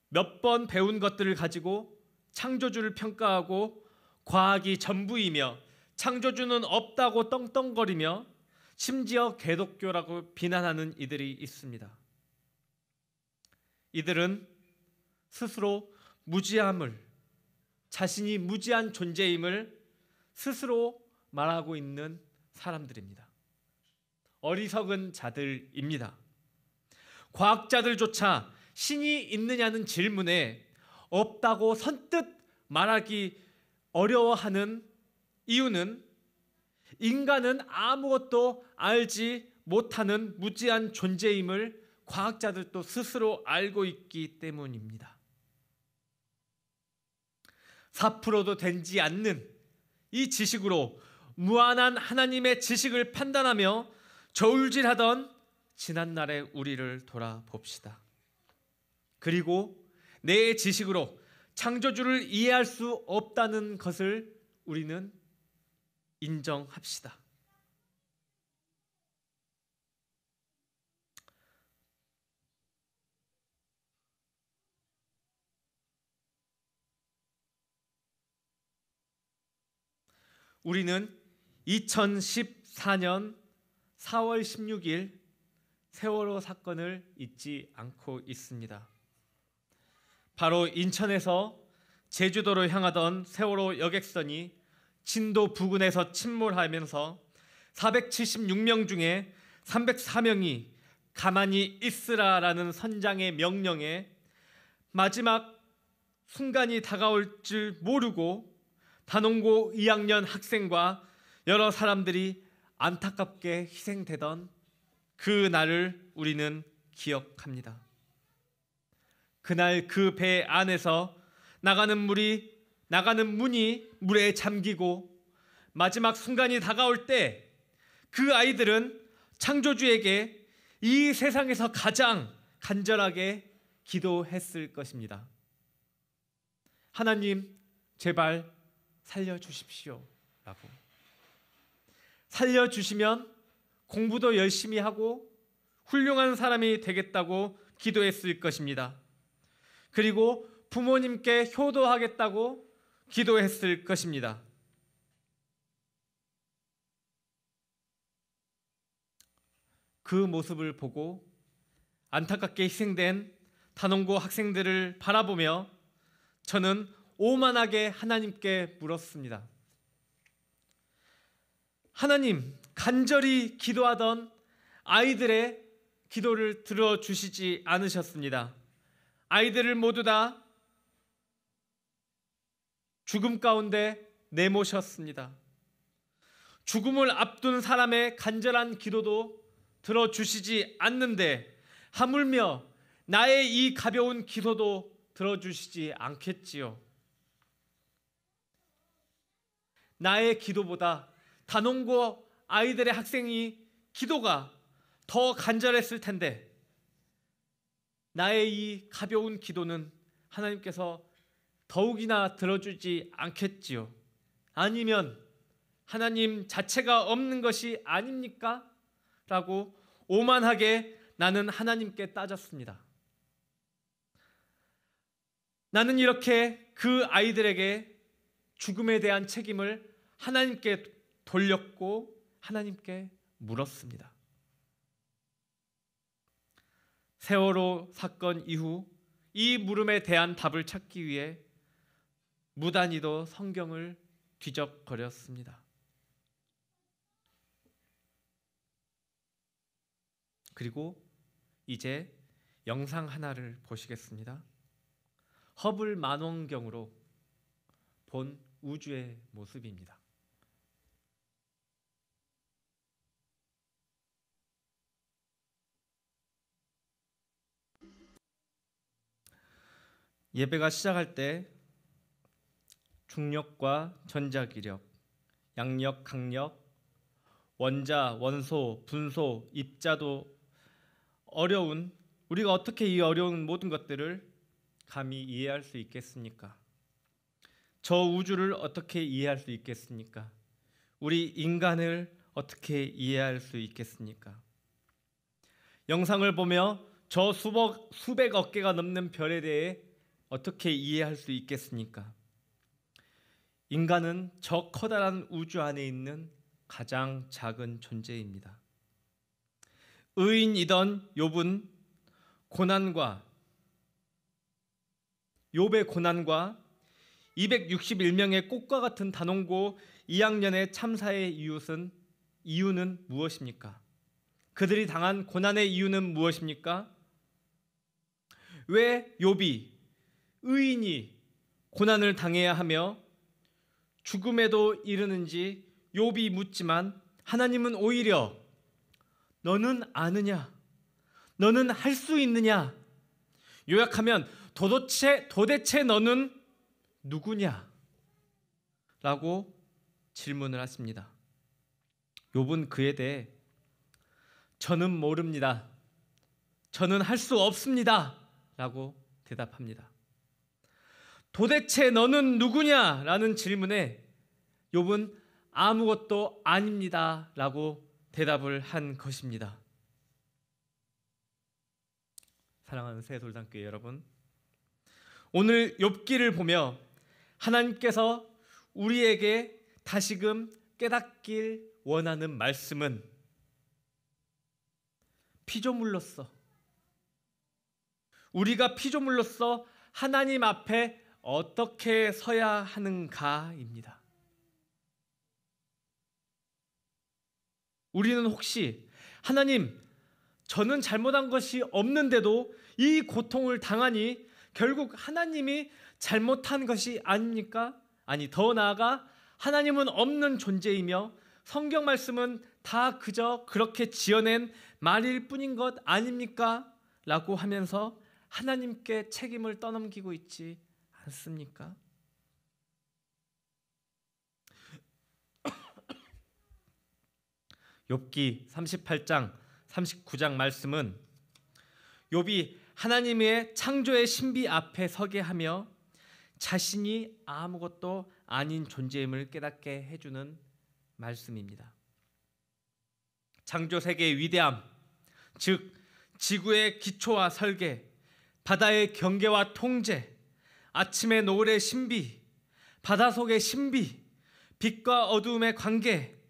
몇 번 배운 것들을 가지고 창조주를 평가하고 과학이 전부이며 창조주는 없다고 떵떵거리며 심지어 개독교라고 비난하는 이들이 있습니다. 이들은 스스로 무지함을, 자신이 무지한 존재임을 스스로 말하고 있는 사람들입니다. 어리석은 자들입니다. 과학자들조차 신이 있느냐는 질문에 없다고 선뜻 말하기 어려워하는 이유는 인간은 아무것도 알지 못하는 무지한 존재임을 과학자들도 스스로 알고 있기 때문입니다. 4%도 되지 않는 이 지식으로 무한한 하나님의 지식을 판단하며 저울질하던 지난날의 우리를 돌아봅시다. 그리고 내 지식으로 창조주를 이해할 수 없다는 것을 우리는 인정합시다. 우리는 2014년 4월 16일 세월호 사건을 잊지 않고 있습니다. 바로 인천에서 제주도로 향하던 세월호 여객선이 진도 부근에서 침몰하면서 476명 중에 304명이 가만히 있으라라는 선장의 명령에 마지막 순간이 다가올 줄 모르고 단원고 2학년 학생과 여러 사람들이 안타깝게 희생되던 그 날을 우리는 기억합니다. 그날 그 배 안에서 나가는 문이 물에 잠기고 마지막 순간이 다가올 때 그 아이들은 창조주에게 이 세상에서 가장 간절하게 기도했을 것입니다. 하나님, 제발 살려주십시오 라고. 살려주시면 공부도 열심히 하고 훌륭한 사람이 되겠다고 기도했을 것입니다. 그리고 부모님께 효도하겠다고 기도했을 것입니다. 그 모습을 보고 안타깝게 희생된 단원고 학생들을 바라보며 저는 오만하게 하나님께 물었습니다. 하나님, 간절히 기도하던 아이들의 기도를 들어주시지 않으셨습니다. 아이들을 모두 다 죽음 가운데 내모셨습니다. 죽음을 앞둔 사람의 간절한 기도도 들어주시지 않는데 하물며 나의 이 가벼운 기도도 들어주시지 않겠지요. 나의 기도보다 단원고 아이들의 학생이 기도가 더 간절했을 텐데 나의 이 가벼운 기도는 하나님께서 더욱이나 들어주지 않겠지요. 아니면 하나님 자체가 없는 것이 아닙니까? 라고 오만하게 나는 하나님께 따졌습니다. 나는 이렇게 그 아이들에게 죽음에 대한 책임을 하나님께 돌렸고 하나님께 물었습니다. 세월호 사건 이후 이 물음에 대한 답을 찾기 위해 무단히도 성경을 뒤적거렸습니다. 그리고 이제 영상 하나를 보시겠습니다. 허블 망원경으로 본 우주의 모습입니다. 예배가 시작할 때 중력과 전자기력, 양력, 강력, 원자, 원소, 분소, 입자도 어려운 우리가 어떻게 이 어려운 모든 것들을 감히 이해할 수 있겠습니까? 저 우주를 어떻게 이해할 수 있겠습니까? 우리 인간을 어떻게 이해할 수 있겠습니까? 영상을 보며 저 수백억 개가 넘는 별에 대해 어떻게 이해할 수 있겠습니까? 인간은 저 커다란 우주 안에 있는 가장 작은 존재입니다. 의인이던 욥의 고난과 261명의 꽃과 같은 단원고 2학년의 참사의 이유는 무엇입니까? 그들이 당한 고난의 이유는 무엇입니까? 왜 욥이 의인이 고난을 당해야 하며 죽음에도 이르는지 욥이 묻지만 하나님은 오히려 너는 아느냐? 너는 할 수 있느냐? 요약하면 도대체 너는 누구냐? 라고 질문을 하십니다. 욥은 그에 대해 저는 모릅니다. 저는 할 수 없습니다. 라고 대답합니다. 도대체 너는 누구냐? 라는 질문에 욥은 아무것도 아닙니다. 라고 대답을 한 것입니다. 사랑하는 새돌담교회 여러분, 오늘 욥기를 보며 하나님께서 우리에게 다시금 깨닫길 원하는 말씀은 피조물로서 우리가 피조물로서 하나님 앞에 어떻게 서야 하는가입니다. 우리는 혹시 하나님, 저는 잘못한 것이 없는데도 이 고통을 당하니 결국 하나님이 잘못한 것이 아닙니까? 아니, 더 나아가 하나님은 없는 존재이며 성경 말씀은 다 그저 그렇게 지어낸 말일 뿐인 것 아닙니까? 라고 하면서 하나님께 책임을 떠넘기고 있지 않습니까? 욥기 38장 39장 말씀은 욥이 하나님의 창조의 신비 앞에 서게 하며 자신이 아무것도 아닌 존재임을 깨닫게 해주는 말씀입니다. 창조 세계의 위대함, 즉 지구의 기초와 설계, 바다의 경계와 통제, 아침의 노을의 신비, 바다 속의 신비, 빛과 어두움의 관계,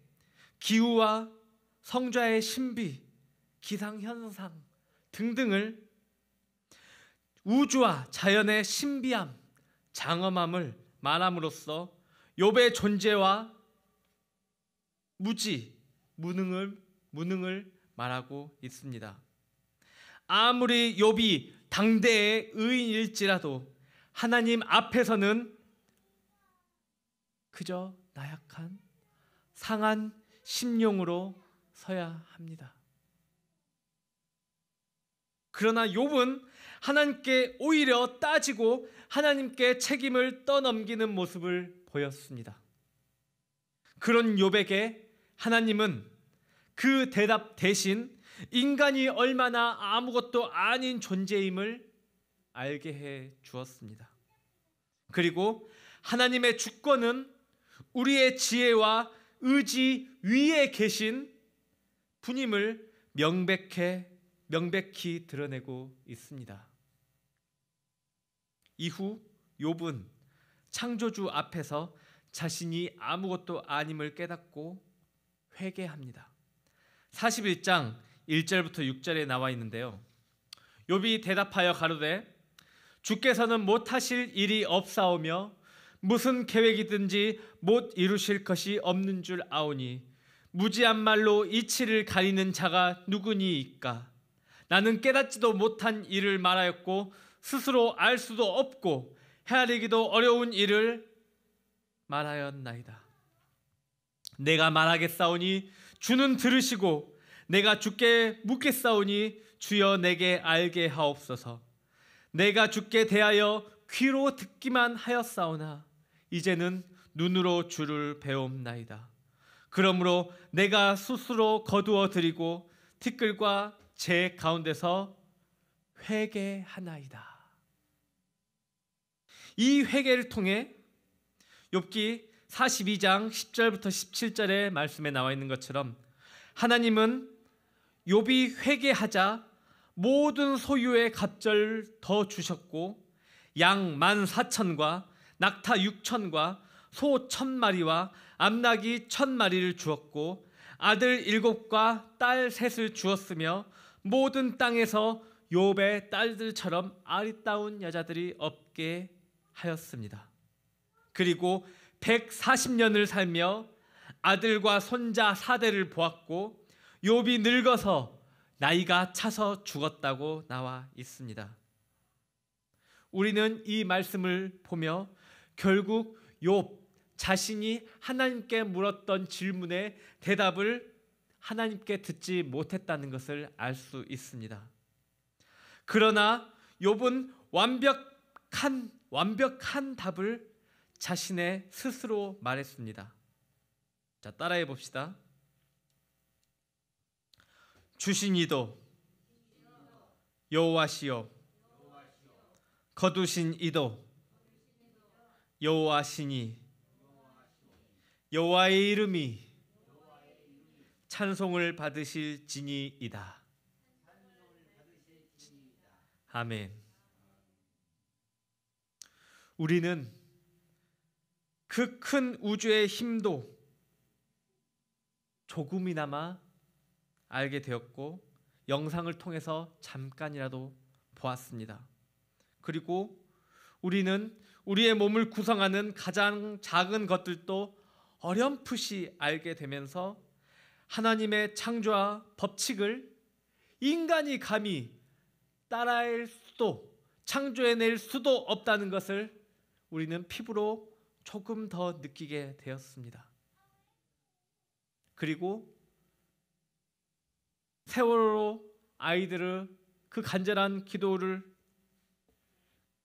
기후와 성자의 신비, 기상현상 등등을 우주와 자연의 신비함, 장엄함을 말함으로써 욥의 존재와 무능을 말하고 있습니다. 아무리 욥이 당대의 의인일지라도 하나님 앞에서는 그저 나약한 상한 심령으로 서야 합니다. 그러나 욥은 하나님께 오히려 따지고 하나님께 책임을 떠넘기는 모습을 보였습니다. 그런 욥에게 하나님은 그 대답 대신 인간이 얼마나 아무것도 아닌 존재임을 알게 해 주었습니다. 그리고 하나님의 주권은 우리의 지혜와 의지 위에 계신 분임을 명백히 드러내고 있습니다. 이후 욥은 창조주 앞에서 자신이 아무것도 아님을 깨닫고 회개합니다. 41장 1절부터 6절에 나와 있는데요. 욥이 대답하여 가로되 주께서는 못하실 일이 없사오며 무슨 계획이든지 못 이루실 것이 없는 줄 아오니 무지한 말로 이치를 가리는 자가 누구니이까? 나는 깨닫지도 못한 일을 말하였고 스스로 알 수도 없고 헤아리기도 어려운 일을 말하였나이다. 내가 말하겠사오니 주는 들으시고 내가 주께 묻겠사오니 주여 내게 알게 하옵소서. 내가 주께 대하여 귀로 듣기만 하였사오나 이제는 눈으로 주를 배움나이다. 그러므로 내가 스스로 거두어 드리고 티끌과 재 가운데서 회개하나이다. 이 회개를 통해 욥기 42장 10절부터 17절의 말씀에 나와 있는 것처럼 하나님은 욥이 회개하자 모든 소유의 갑절을 더 주셨고 양 14,000과 낙타 6,000과 소 1,000마리와 암나귀 1,000마리를 주었고 아들 7과 딸 3을 주었으며 모든 땅에서 욥의 딸들처럼 아리따운 여자들이 없게 하였습니다. 그리고 140년을 살며 아들과 손자 4대를 보았고 욥이 늙어서 나이가 차서 죽었다고 나와 있습니다. 우리는 이 말씀을 보며 결국 욥 자신이 하나님께 물었던 질문의 대답을 하나님께 듣지 못했다는 것을 알 수 있습니다. 그러나 욥은 완벽한 답을 자신의 스스로 말했습니다. 자, 따라해 봅시다. 주신 이도 여호와시요 거두신 이도 여호와시니 여호와의 이름이 찬송을 받으실지니이다. 아멘. 우리는 그 큰 우주의 힘도 조금이나마 알게 되었고 영상을 통해서 잠깐이라도 보았습니다. 그리고 우리는 우리의 몸을 구성하는 가장 작은 것들도 어렴풋이 알게 되면서 하나님의 창조와 법칙을 인간이 감히 따라할 수도 창조해낼 수도 없다는 것을 우리는 피부로 조금 더 느끼게 되었습니다. 그리고 세월호 아이들의 그 간절한 기도를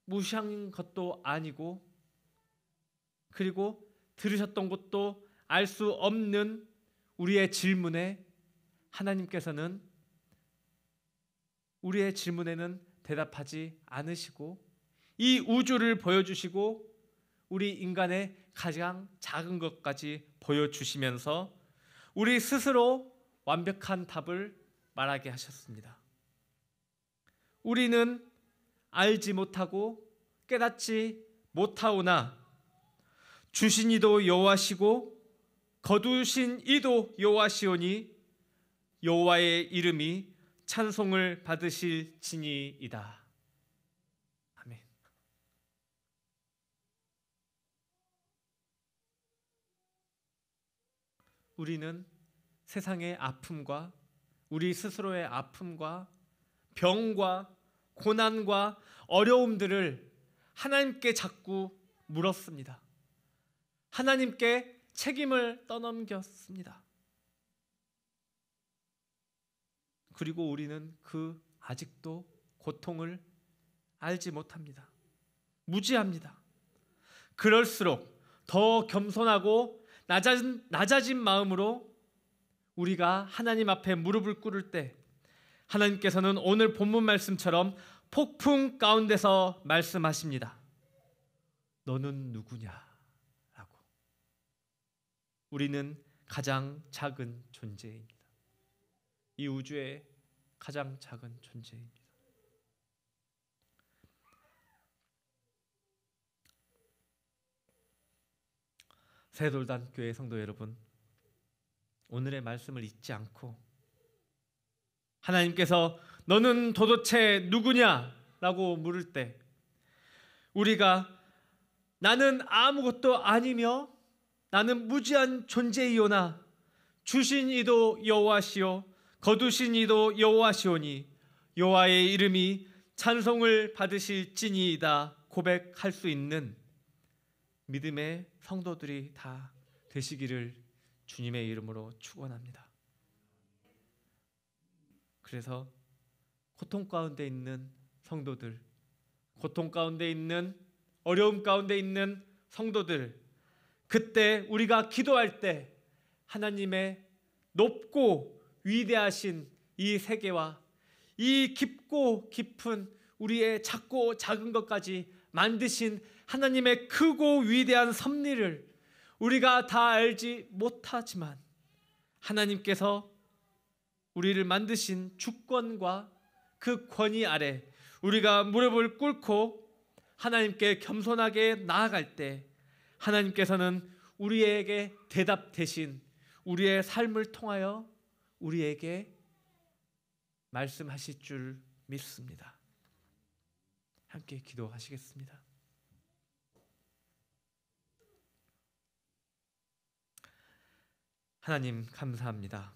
무시한 것도 아니고, 그리고 들으셨던 것도 알 수 없는 우리의 질문에 하나님께서는 우리의 질문에는 대답하지 않으시고 이 우주를 보여주시고 우리 인간의 가장 작은 것까지 보여주시면서 우리 스스로 완벽한 답을 말하게 하셨습니다. 우리는 알지 못하고 깨닫지 못하오나 주신 이도 여호와시고 거두신 이도 여호와시오니 여호와의 이름이 찬송을 받으실지니이다. 아멘. 우리는 세상의 아픔과 우리 스스로의 아픔과 병과 고난과 어려움들을 하나님께 자꾸 물었습니다. 하나님께 책임을 떠넘겼습니다. 그리고 우리는 아직도 고통을 알지 못합니다. 무지합니다. 그럴수록 더 겸손하고 낮아진 마음으로 우리가 하나님 앞에 무릎을 꿇을 때 하나님께서는 오늘 본문 말씀처럼 폭풍 가운데서 말씀하십니다. 너는 누구냐? 라고. 우리는 가장 작은 존재입니다. 이 우주의 가장 작은 존재입니다. 새돌단 교회 성도 여러분, 오늘의 말씀을 잊지 않고 하나님께서 너는 도대체 누구냐라고 물을 때 우리가 나는 아무것도 아니며 나는 무지한 존재이오나 주신 이도 여호와시오 거두신 이도 여호와시오니 여호와의 이름이 찬송을 받으실지니이다 고백할 수 있는 믿음의 성도들이 다 되시기를 주님의 이름으로 축원합니다. 그래서 고통 가운데 있는 성도들, 고통 가운데 있는 어려움 가운데 있는 성도들, 그때 우리가 기도할 때 하나님의 높고 위대하신 이 세계와 이 깊고 깊은 우리의 작고 작은 것까지 만드신 하나님의 크고 위대한 섭리를 우리가 다 알지 못하지만 하나님께서 우리를 만드신 주권과 그 권위 아래 우리가 무릎을 꿇고 하나님께 겸손하게 나아갈 때 하나님께서는 우리에게 대답 대신 우리의 삶을 통하여 우리에게 말씀하실 줄 믿습니다. 함께 기도하시겠습니다. 하나님 감사합니다.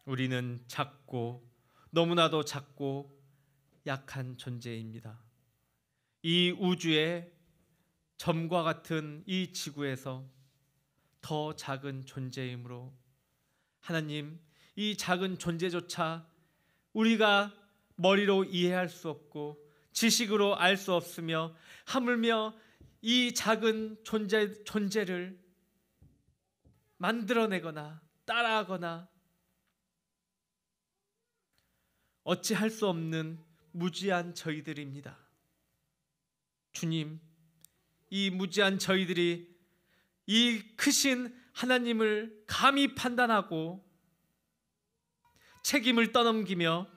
우리는 작고 너무나도 작고 약한 존재입니다. 이 우주의 점과 같은 이 지구에서 더 작은 존재이므로 하나님, 이 작은 존재조차 우리가 머리로 이해할 수 없고 지식으로 알 수 없으며 하물며 이 작은 존재를 만들어내거나 따라하거나 어찌할 수 없는 무지한 저희들입니다. 주님, 이 무지한 저희들이 이 크신 하나님을 감히 판단하고 책임을 떠넘기며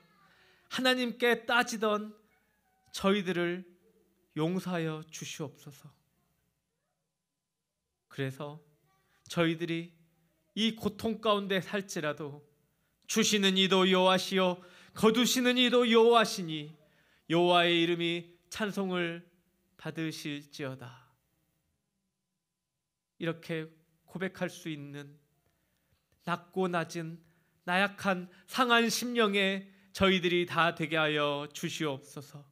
하나님께 따지던 저희들을 용서하여 주시옵소서. 그래서 저희들이 이 고통 가운데 살지라도 주시는 이도 여호와시요 거두시는 이도 여호와시니 여호와의 이름이 찬송을 받으실지어다. 이렇게 고백할 수 있는 낮고 낮은 나약한 상한 심령의 저희들이 다 되게 하여 주시옵소서.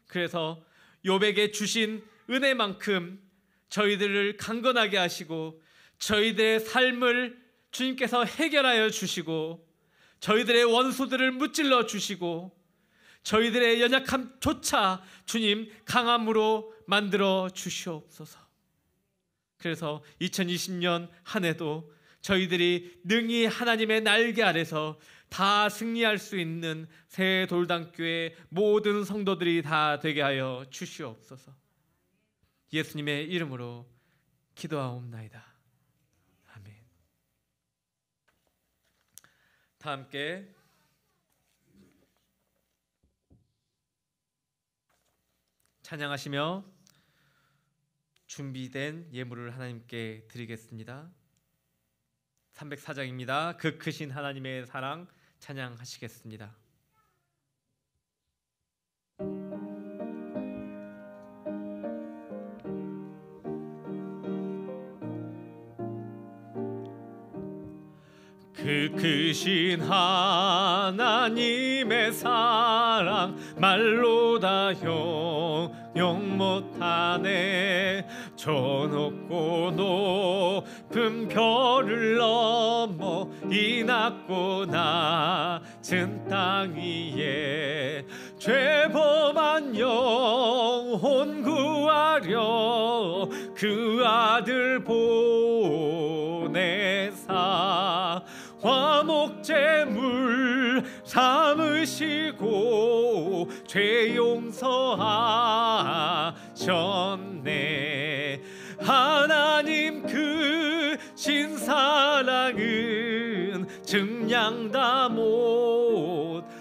그래서 욥에게 주신 은혜만큼 저희들을 강건하게 하시고 저희들의 삶을 주님께서 해결하여 주시고 저희들의 원수들을 무찔러 주시고 저희들의 연약함조차 주님 강함으로 만들어 주시옵소서. 그래서 2020년 한 해도 저희들이 능히 하나님의 날개 아래서 다 승리할 수 있는 새 돌담교회 모든 성도들이 다 되게 하여 주시옵소서. 예수님의 이름으로 기도하옵나이다. 아멘. 다 함께 찬양하시며 준비된 예물을 하나님께 드리겠습니다. 304장입니다. 그 크신 하나님의 사랑 찬양하시겠습니다. 그 크신 하나님의 사랑 말로 다 형용 못하네. 저 높고 높은 별을 넘어 이 낮고 낮은 땅 위에 죄범한 영혼 구하려 그 아들 보내사 화목제물 삼으시고 죄 용서하셨네. 하나님 그 신사랑은 증량 다 못하네.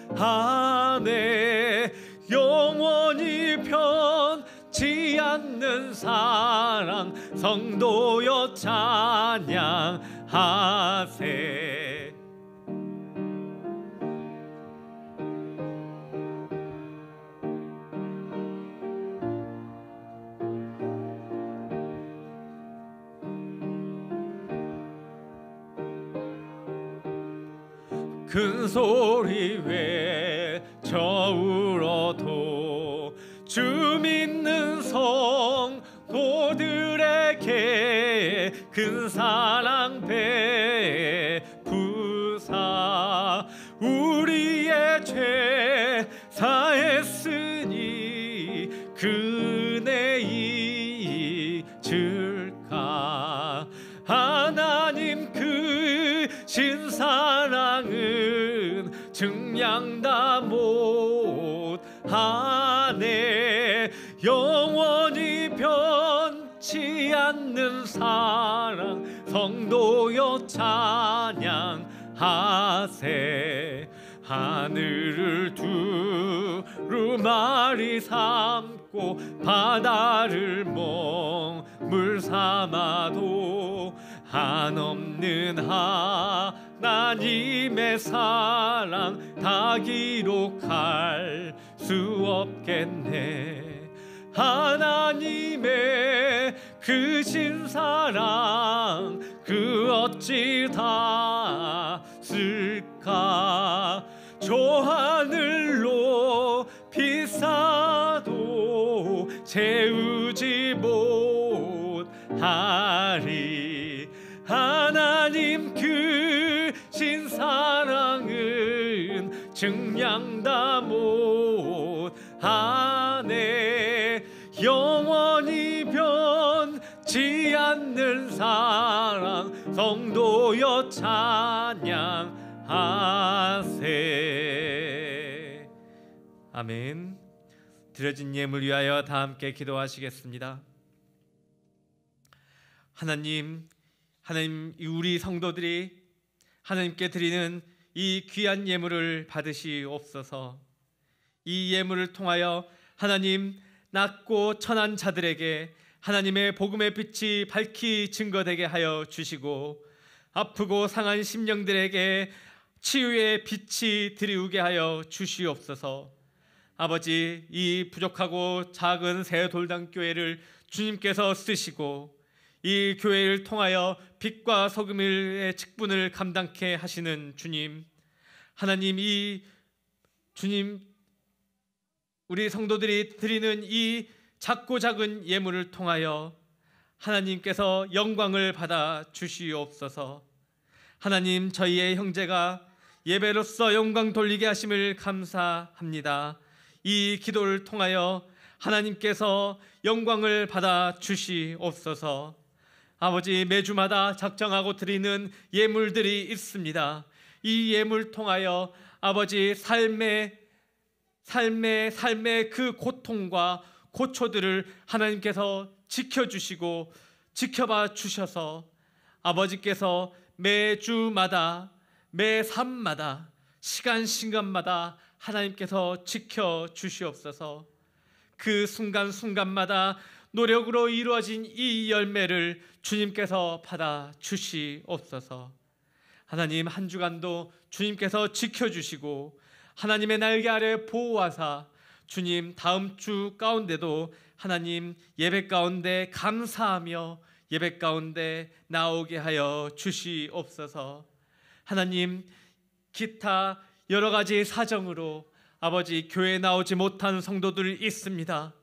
영원히 변치 않는 사랑 성도여 찬양하세. 큰 소리 외쳐 울어도 주 믿는 성도들에게 큰 사랑 베푸사 우리의 죄 사했으니 그 은혜 잊을까. 하나님 그 신사랑은 증량 다 못하네. 영원히 변치 않는 사랑 성도여 찬양하세. 하늘을 두루마리 삼고 바다를 먹물 삼아도 한없는 하나님의 사랑 다 기록할 수 없겠네. 하나님의 그 신사랑 그 어찌 다 쓸까. 저 하늘로 비싸도 채우지 못하리. 하나님 그 신사랑은 증량 다 못하네. 영원히 변치 않는 사랑 성도여 찬양하세. 아멘. 드려진 예물 위하여 다 함께 기도하시겠습니다. 하나님, 우리 성도들이 하나님께 드리는 이 귀한 예물을 받으시옵소서. 이 예물을 통하여 하나님, 낮고 천한 자들에게 하나님의 복음의 빛이 밝히 증거되게 하여 주시고 아프고 상한 심령들에게 치유의 빛이 드리우게 하여 주시옵소서. 아버지, 이 부족하고 작은 새 돌담교회를 주님께서 쓰시고 이 교회를 통하여 빛과 소금의 직분을 감당케 하시는 주님, 하나님, 이 주님, 우리 성도들이 드리는 이 작고 작은 예물을 통하여 하나님께서 영광을 받아 주시옵소서. 하나님, 저희의 형제가 예배로서 영광 돌리게 하심을 감사합니다. 이 기도를 통하여 하나님께서 영광을 받아 주시옵소서. 아버지, 매주마다 작정하고 드리는 예물들이 있습니다. 이 예물 통하여 아버지 삶의 그 고통과 고초들을 하나님께서 지켜주시고 지켜봐 주셔서 아버지께서 매주마다 매 삶마다 시간마다 하나님께서 지켜주시옵소서. 그 순간순간마다 노력으로 이루어진 이 열매를 주님께서 받아 주시옵소서. 하나님, 한 주간도 주님께서 지켜주시고 하나님의 날개 아래 보호하사 주님, 다음 주 가운데도 하나님 예배 가운데 감사하며 예배 가운데 나오게 하여 주시옵소서. 하나님, 기타 여러 가지 사정으로 아버지 교회에 나오지 못한 성도들 있습니다.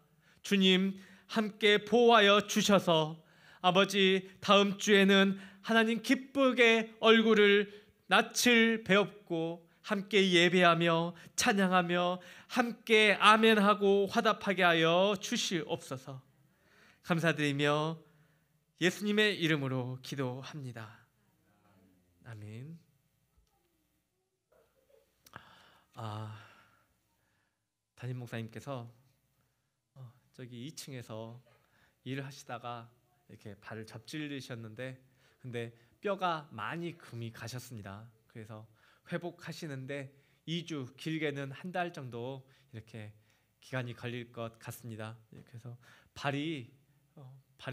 주님, 함께 보호하여 주셔서 아버지 다음 주에는 하나님 기쁘게 얼굴을 낯을 배웠고 함께 예배하며 찬양하며 함께 아멘하고 화답하게 하여 주시옵소서. 감사드리며 예수님의 이름으로 기도합니다. 아멘. 담임 목사님께서 저기 2층에서 일을 하시다가 이렇게 발을 접질리셨는데 근데 뼈가 많이 금이 가셨습니다. 그래서 회복하시는데 2주, 길게는 한 달 정도 이렇게 기간이 걸릴 것 같습니다. 그래서 발에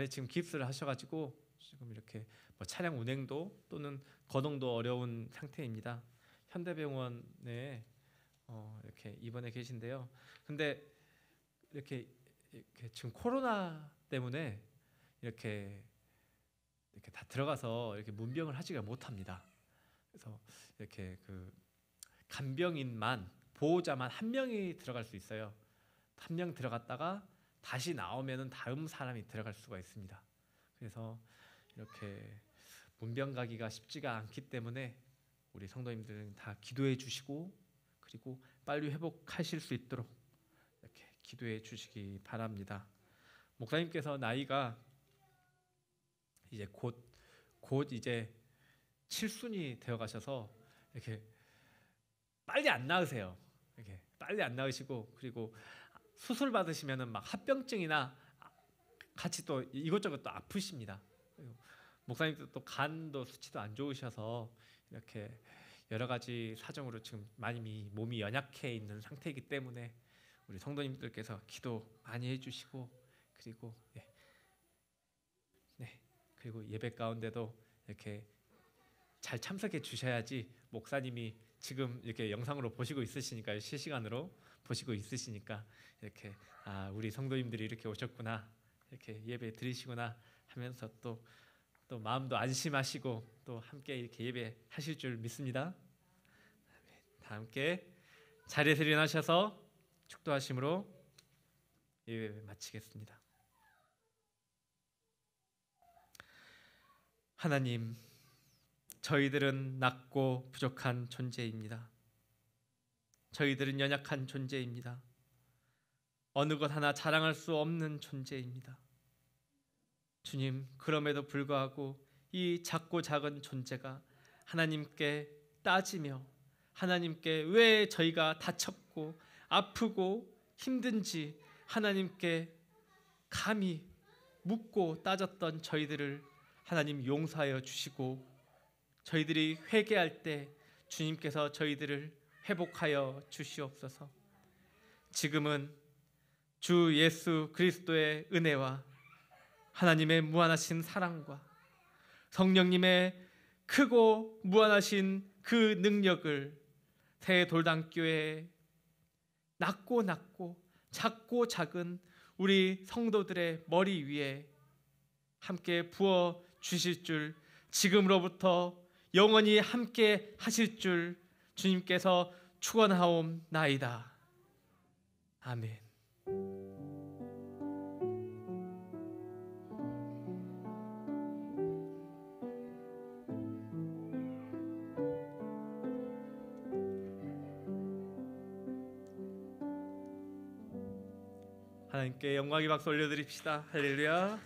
지금 깁스를 하셔가지고 지금 이렇게 뭐 차량 운행도 또는 거동도 어려운 상태입니다. 현대병원에 이렇게 입원해 계신데요. 근데 이렇게 지금 코로나 때문에 이렇게 다 들어가서 이렇게 문병을 하지가 못합니다. 그래서 이렇게 그 간병인만 보호자만 한 명이 들어갈 수 있어요. 한 명 들어갔다가 다시 나오면은 다음 사람이 들어갈 수가 있습니다. 그래서 이렇게 문병 가기가 쉽지가 않기 때문에 우리 성도님들은 다 기도해 주시고 그리고 빨리 회복하실 수 있도록 이렇게 기도해 주시기 바랍니다. 목사님께서 나이가 이제 곧 이제 칠순이 되어 가셔서 이렇게 빨리 안 나으세요. 이렇게 빨리 안 나으시고 그리고 수술 받으시면은 막 합병증이나 같이 또 이것저것 또 아프십니다. 목사님도 또 간도 수치도 안 좋으셔서 이렇게 여러 가지 사정으로 지금 많이 몸이 연약해 있는 상태이기 때문에 우리 성도님들께서 기도 많이 해주시고 그리고 그리고 예배 가운데도 이렇게 잘 참석해 주셔야지 목사님이 지금 이렇게 영상으로 보시고 있으시니까 실시간으로 보시고 있으시니까 이렇게 우리 성도님들이 이렇게 오셨구나 이렇게 예배 드리시구나 하면서 또 마음도 안심하시고 또 함께 이렇게 예배하실 줄 믿습니다. 다 함께 자리에서 일어나셔서 축도하심으로 예배 마치겠습니다. 하나님, 저희들은 낮고 부족한 존재입니다. 저희들은 연약한 존재입니다. 어느 것 하나 자랑할 수 없는 존재입니다. 주님, 그럼에도 불구하고 이 작고 작은 존재가 하나님께 따지며 하나님께 왜 저희가 다쳤고 아프고 힘든지 하나님께 감히 묻고 따졌던 저희들을 하나님 용서하여 주시고 저희들이 회개할 때 주님께서 저희들을 회복하여 주시옵소서. 지금은 주 예수 그리스도의 은혜와 하나님의 무한하신 사랑과 성령님의 크고 무한하신 그 능력을 새 돌담교회에 낮고 작고 작은 우리 성도들의 머리 위에 함께 부어 주실 줄, 지금으로부터 영원히 함께 하실 줄 주님께서 축원하옵나이다. 아멘. 하나님께 영광의 박수 올려드립시다. 할렐루야.